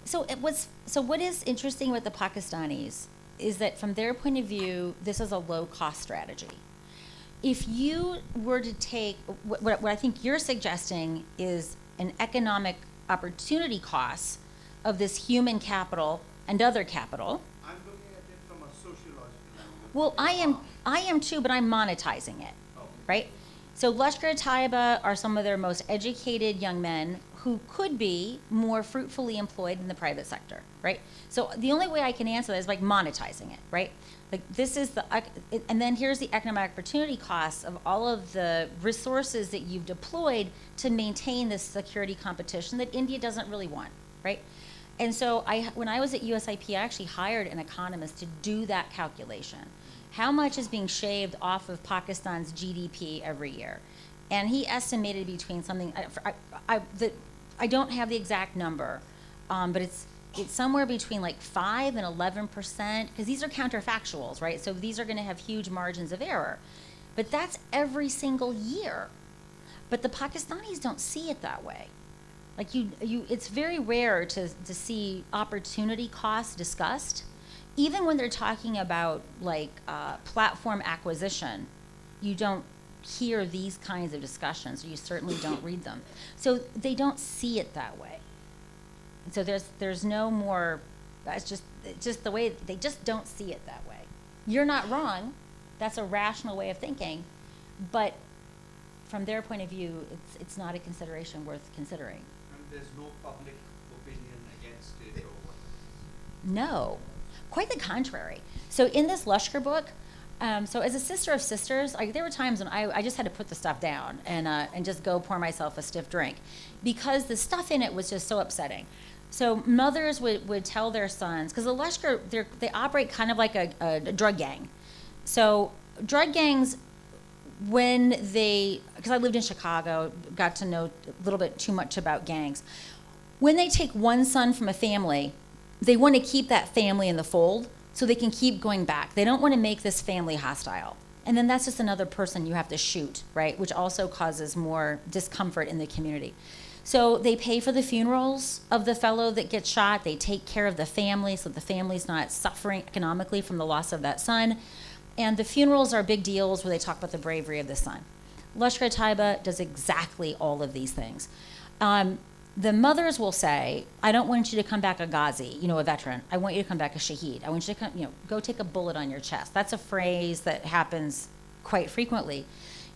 So what is interesting with the Pakistanis is that from their point of view, this is a low-cost strategy. If you were to take, what I think you're suggesting is an economic opportunity cost of this human capital and other capital.
I'm looking at it from a sociological angle.
Well, I am too, but I'm monetizing it, right? So Lashkar Tayyaba are some of their most educated young men who could be more fruitfully employed in the private sector, right? So the only way I can answer that is like monetizing it, right? Like this is and then here's the economic opportunity costs of all of the resources that you've deployed to maintain this security competition that India doesn't really want, right? And so when I was at USIP, I actually hired an economist to do that calculation. How much is being shaved off of Pakistan's GDP every year? And he estimated between something, I don't have the exact number, but it's somewhere between like 5 and 11%, because these are counterfactuals, right? So these are going to have huge margins of error. But that's every single year. But the Pakistanis don't see it that way. Like it's very rare to see opportunity costs discussed. Even when they're talking about like platform acquisition, you don't hear these kinds of discussions, or you certainly don't read them. So they don't see it that way. And so there's no more, that's just the way, they just don't see it that way. You're not wrong, that's a rational way of thinking, but from their point of view, it's not a consideration worth considering.
And there's no public opinion against it or what?
No, quite the contrary. So in this Lashkar book, so as a sister of sisters, there were times when I just had to put the stuff down and just go pour myself a stiff drink, because the stuff in it was just so upsetting. So mothers would tell their sons, because the Lashkar, they operate kind of like a drug gang. So drug gangs, because I lived in Chicago, got to know a little bit too much about gangs. When they take one son from a family, they want to keep that family in the fold so they can keep going back. They don't want to make this family hostile. And then that's just another person you have to shoot, right? Which also causes more discomfort in the community. So they pay for the funerals of the fellow that gets shot. They take care of the family so the family's not suffering economically from the loss of that son. And the funerals are big deals where they talk about the bravery of the son. Lashkar Tayyaba does exactly all of these things. The mothers will say, I don't want you to come back a Ghazi, a veteran. I want you to come back a Shaheed. I want you to come, go take a bullet on your chest. That's a phrase that happens quite frequently.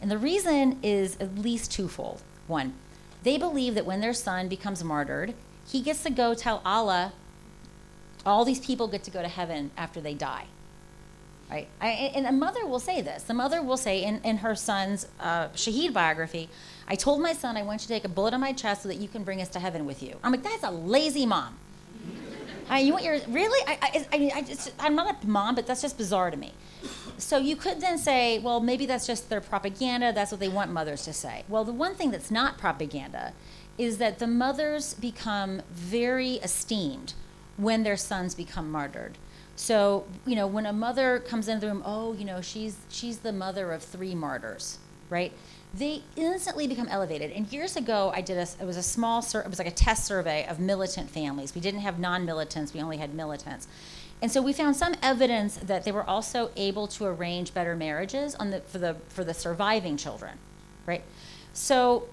And the reason is at least twofold. One, they believe that when their son becomes martyred, he gets to go tell Allah, all these people get to go to heaven after they die. Right? And a mother will say this. The mother will say in her son's Shaheed biography, I told my son I want you to take a bullet on my chest so that you can bring us to heaven with you. I'm like, that's a lazy mom. You want your, really? I'm not a mom, but that's just bizarre to me. So you could then say, well, maybe that's just their propaganda. That's what they want mothers to say. Well, the one thing that's not propaganda is that the mothers become very esteemed when their sons become martyred. So, when a mother comes into the room, she's the mother of 3 martyrs, right? They instantly become elevated. And years ago, it was like a test survey of militant families. We didn't have non-militants, we only had militants. And so we found some evidence that they were also able to arrange better marriages for the surviving children, right? So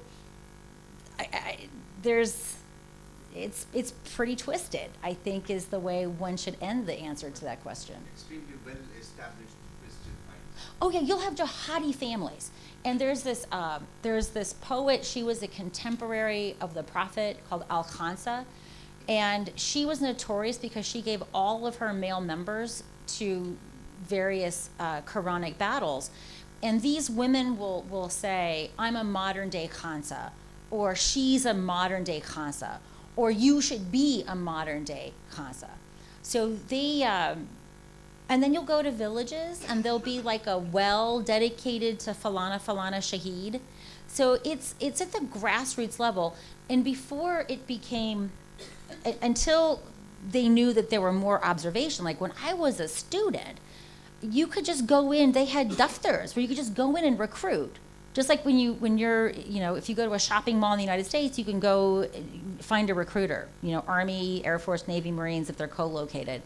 it's pretty twisted, I think, is the way one should end the answer to that question.
Extremely well established Christian minds.
Oh yeah, you'll have jihadi families. And there's this poet, she was a contemporary of the Prophet called Al-Khansa, and she was notorious because she gave all of her male members to various Quranic battles. And these women will say, I'm a modern day Khansa, or she's a modern day Khansa, or you should be a modern day Khansa. So they, and then you'll go to villages and there'll be like a well dedicated to Falana Shaheed. So it's at the grassroots level. And before it became, until they knew that there were more observation, like when I was a student, you could just go in, they had dufters where you could just go in and recruit. Just like when you're, if you go to a shopping mall in the United States, you can go find a recruiter, Army, Air Force, Navy, Marines, if they're co-located.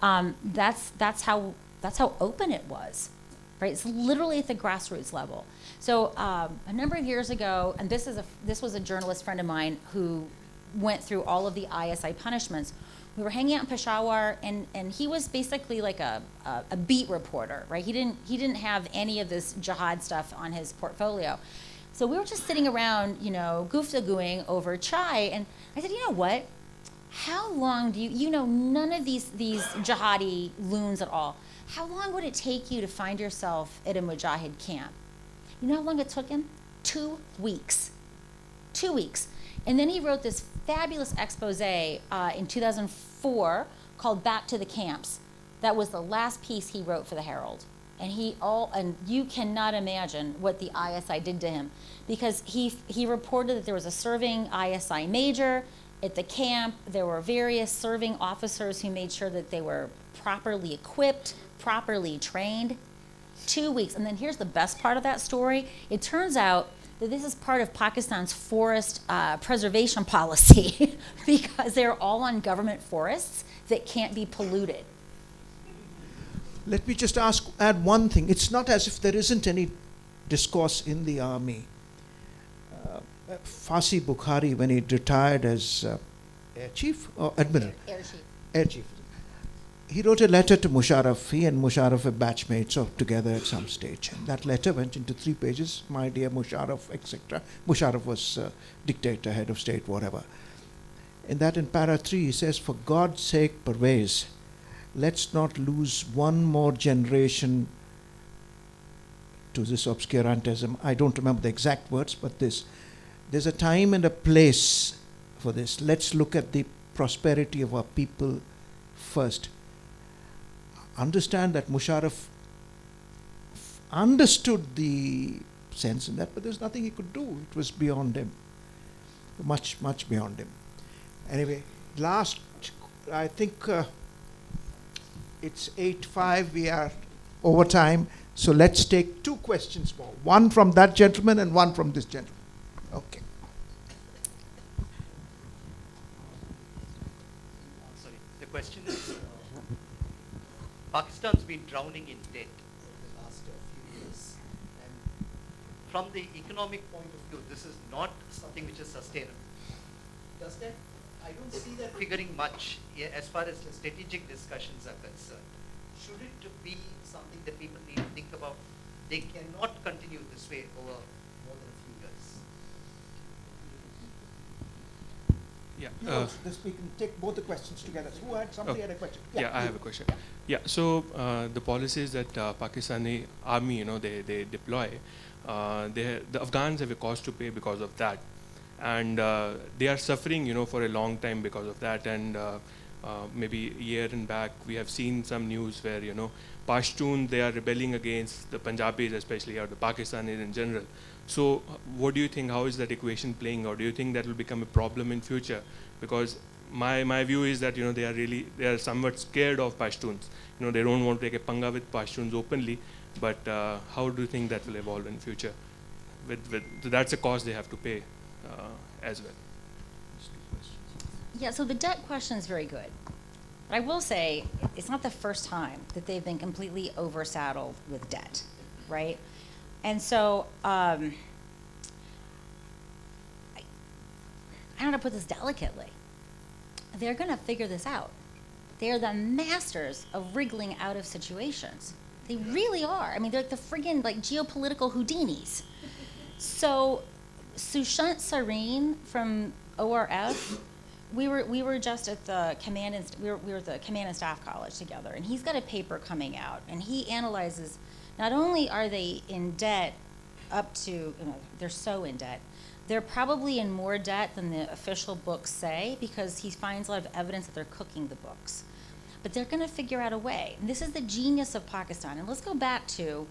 That's how open it was, right? It's literally at the grassroots level. So a number of years ago, and this was a journalist friend of mine who went through all of the ISI punishments. We were hanging out in Peshawar, and he was basically like a beat reporter, right? He didn't have any of this jihad stuff on his portfolio. So we were just sitting around, goof-de-gooing over chai, and I said, you know what? How long do you know none of these jihadi loons at all? How long would it take you to find yourself at a mujahid camp? You know how long it took him? 2 weeks. 2 weeks. And then he wrote this fabulous expose in 2004 called Back to the Camps. That was the last piece he wrote for the Herald. And you cannot imagine what the ISI did to him, because he reported that there was a serving ISI major at the camp. There were various serving officers who made sure that they were properly equipped, properly trained. 2 weeks. And then here's the best part of that story. It turns out that this is part of Pakistan's forest preservation policy because they're all on government forests that can't be polluted.
Let me just add one thing. It's not as if there isn't any discourse in the army. Fasi Bukhari, when he retired as Air Chief or Admiral? Air Chief. He wrote a letter to Musharraf. He and Musharraf were batchmates or together at some stage. And that letter went into 3 pages. My dear Musharraf, etc. Musharraf was dictator, head of state, whatever. In that, in para 3, he says, for God's sake, Pervez, let's not lose one more generation to this obscurantism. I don't remember the exact words, but there's a time and a place for this. Let's look at the prosperity of our people first. Understand that Musharraf understood the sense in that, but there's nothing he could do. It was beyond him. Much, much beyond him. Anyway, last, I think it's 8:05. We are over time. So let's take 2 questions more. One from that gentleman and one from this gentleman. Okay.
Sorry, the question is, Pakistan's been drowning in debt over the last few years. And from the economic point of view, this is not something which is sustainable. Does that, I don't see that figuring much as far as the strategic discussions are concerned. Should it be something that people need to think about? They cannot continue this way over more than a few years.
Yeah. We can take both the questions together. Who had somebody had a question?
Yeah, I have a question. Yeah. So the policies that Pakistani army, they deploy, the Afghans have a cost to pay because of that, and they are suffering, for a long time because of that. And maybe a year and back, we have seen some news where Pashtun, they are rebelling against the Punjabis, especially, or the Pakistanis in general. So what do you think? How is that equation playing out? Do you think that will become a problem in future? Because my view is that they are somewhat scared of Pashtuns. They don't want to take a panga with Pashtuns openly. But how do you think that will evolve in future? So that's a cost they have to pay as well.
Yeah, so the debt question is very good. But I will say, it's not the first time that they've been completely oversaddled with debt, right? And so, I don't know how to put this delicately. They're going to figure this out. They're the masters of wriggling out of situations. They really are. I mean, they're like the friggin' geopolitical Houdinis. So, Sushant Sareen from ORF, we were just at the command and we were at the command and staff college together, and he's got a paper coming out, and he analyzes not only are they in debt up to, they're so in debt, they're probably in more debt than the official books say, because he finds a lot of evidence that they're cooking the books. But they're going to figure out a way. And this is the genius of Pakistan. And let's go back to,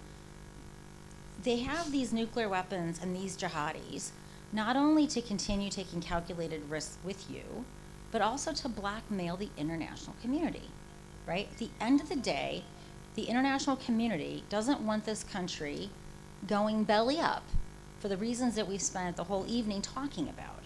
they have these nuclear weapons and these jihadis, not only to continue taking calculated risks with you, but also to blackmail the international community, right? At the end of the day, the international community doesn't want this country going belly up for the reasons that we've spent the whole evening talking about.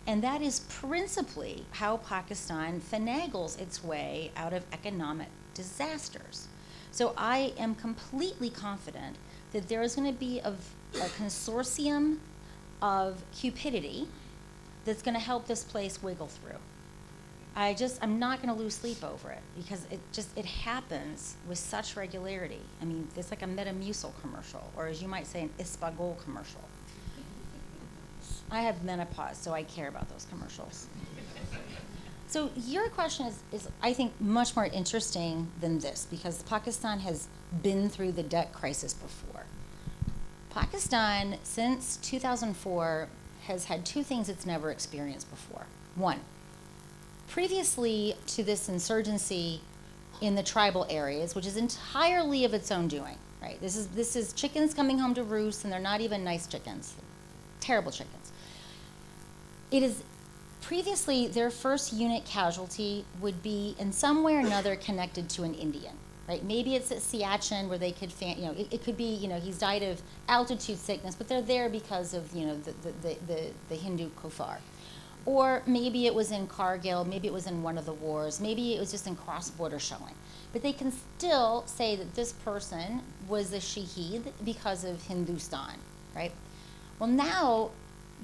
And that is principally how Pakistan finagles its way out of economic disasters. So I am completely confident that there is going to be a consortium of cupidity that's going to help this place wiggle through. I'm not going to lose sleep over it, because it happens with such regularity. I mean, it's like a Metamucil commercial, or as you might say, an Ispagol commercial. I have menopause, so I care about those commercials. So your question is, I think, much more interesting than this, because Pakistan has been through the debt crisis before. Pakistan, since 2004, has had 2 things it's never experienced before. 1, previously to this insurgency in the tribal areas, which is entirely of its own doing, right? This is chickens coming home to roost, and they're not even nice chickens, terrible chickens. It is previously their first unit casualty would be in some way or another connected to an Indian, right? Maybe it's at Siachen where they could, it could be, he's died of altitude sickness, but they're there because of, the Hindu kuffar. Or maybe it was in Kargil, maybe it was in one of the wars, maybe it was just in cross-border shelling. But they can still say that this person was a shaheed because of Hindustan, right? Well, now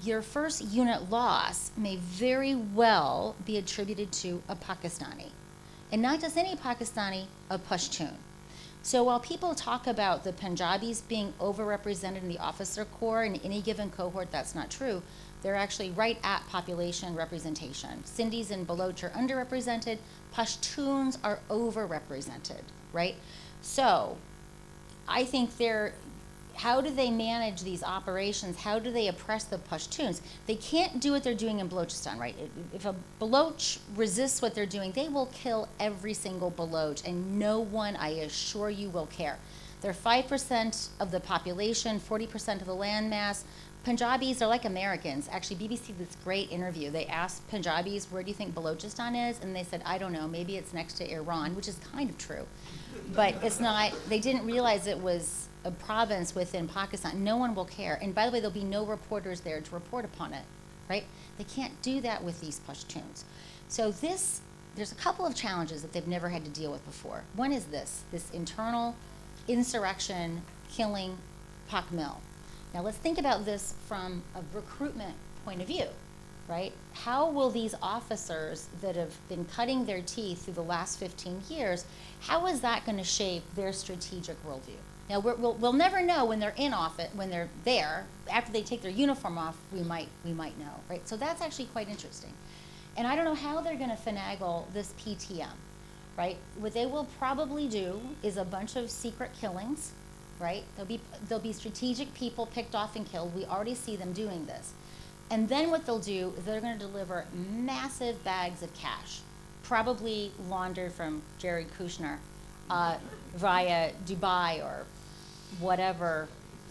your first unit loss may very well be attributed to a Pakistani. And not just any Pakistani, a Pashtun. So while people talk about the Punjabis being overrepresented in the officer corps in any given cohort, that's not true. They're actually right at population representation. Sindhis and Baloch are underrepresented. Pashtuns are overrepresented, right? So I think how do they manage these operations? How do they oppress the Pashtuns? They can't do what they're doing in Balochistan, right? If a Baloch resists what they're doing, they will kill every single Baloch, and no one, I assure you, will care. They're 5% of the population, 40% of the land mass. Punjabis are like Americans. Actually, BBC did this great interview. They asked Punjabis, where do you think Balochistan is? And they said, I don't know, maybe it's next to Iran, which is kind of true. But it's not, they didn't realize it was a province within Pakistan. No one will care. And by the way, there'll be no reporters there to report upon it, right? They can't do that with these Pashtuns. So there's a couple of challenges that they've never had to deal with before. One is this internal insurrection killing Pak Mil. Now let's think about this from a recruitment point of view, right? How will these officers that have been cutting their teeth through the last 15 years, how is that going to shape their strategic worldview? Now we'll never know when they're in office, when they're there. After they take their uniform off, we might know, right? So that's actually quite interesting. And I don't know how they're going to finagle this PTM, right? What they will probably do is a bunch of secret killings, right? There'll be strategic people picked off and killed. We already see them doing this. And then what they'll do is they're going to deliver massive bags of cash, probably laundered from Jared Kushner via Dubai or whatever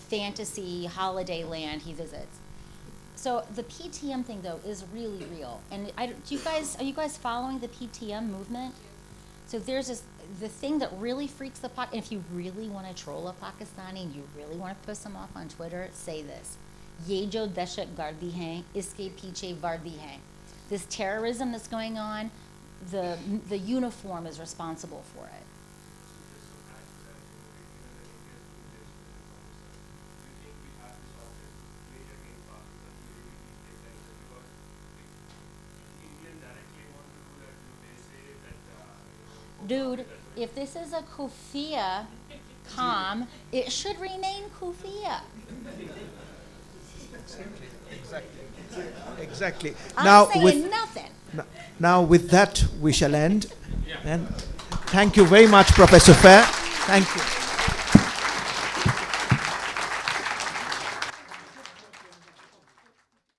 fantasy holiday land he visits. So the PTM thing, though, is really real. And are you guys following the PTM movement? So there's the thing that really freaks the and if you really want to troll a Pakistani and you really want to piss them off on Twitter, say this: Ye jo dashat gardi hain, iske piche vardi hain. This terrorism that's going on, the uniform is responsible for it. Dude, if this is a kufiya calm, it should remain kufiya.
Exactly.
I'm saying nothing.
Now with that, we shall end. And thank you very much, Professor Fair. Thank you.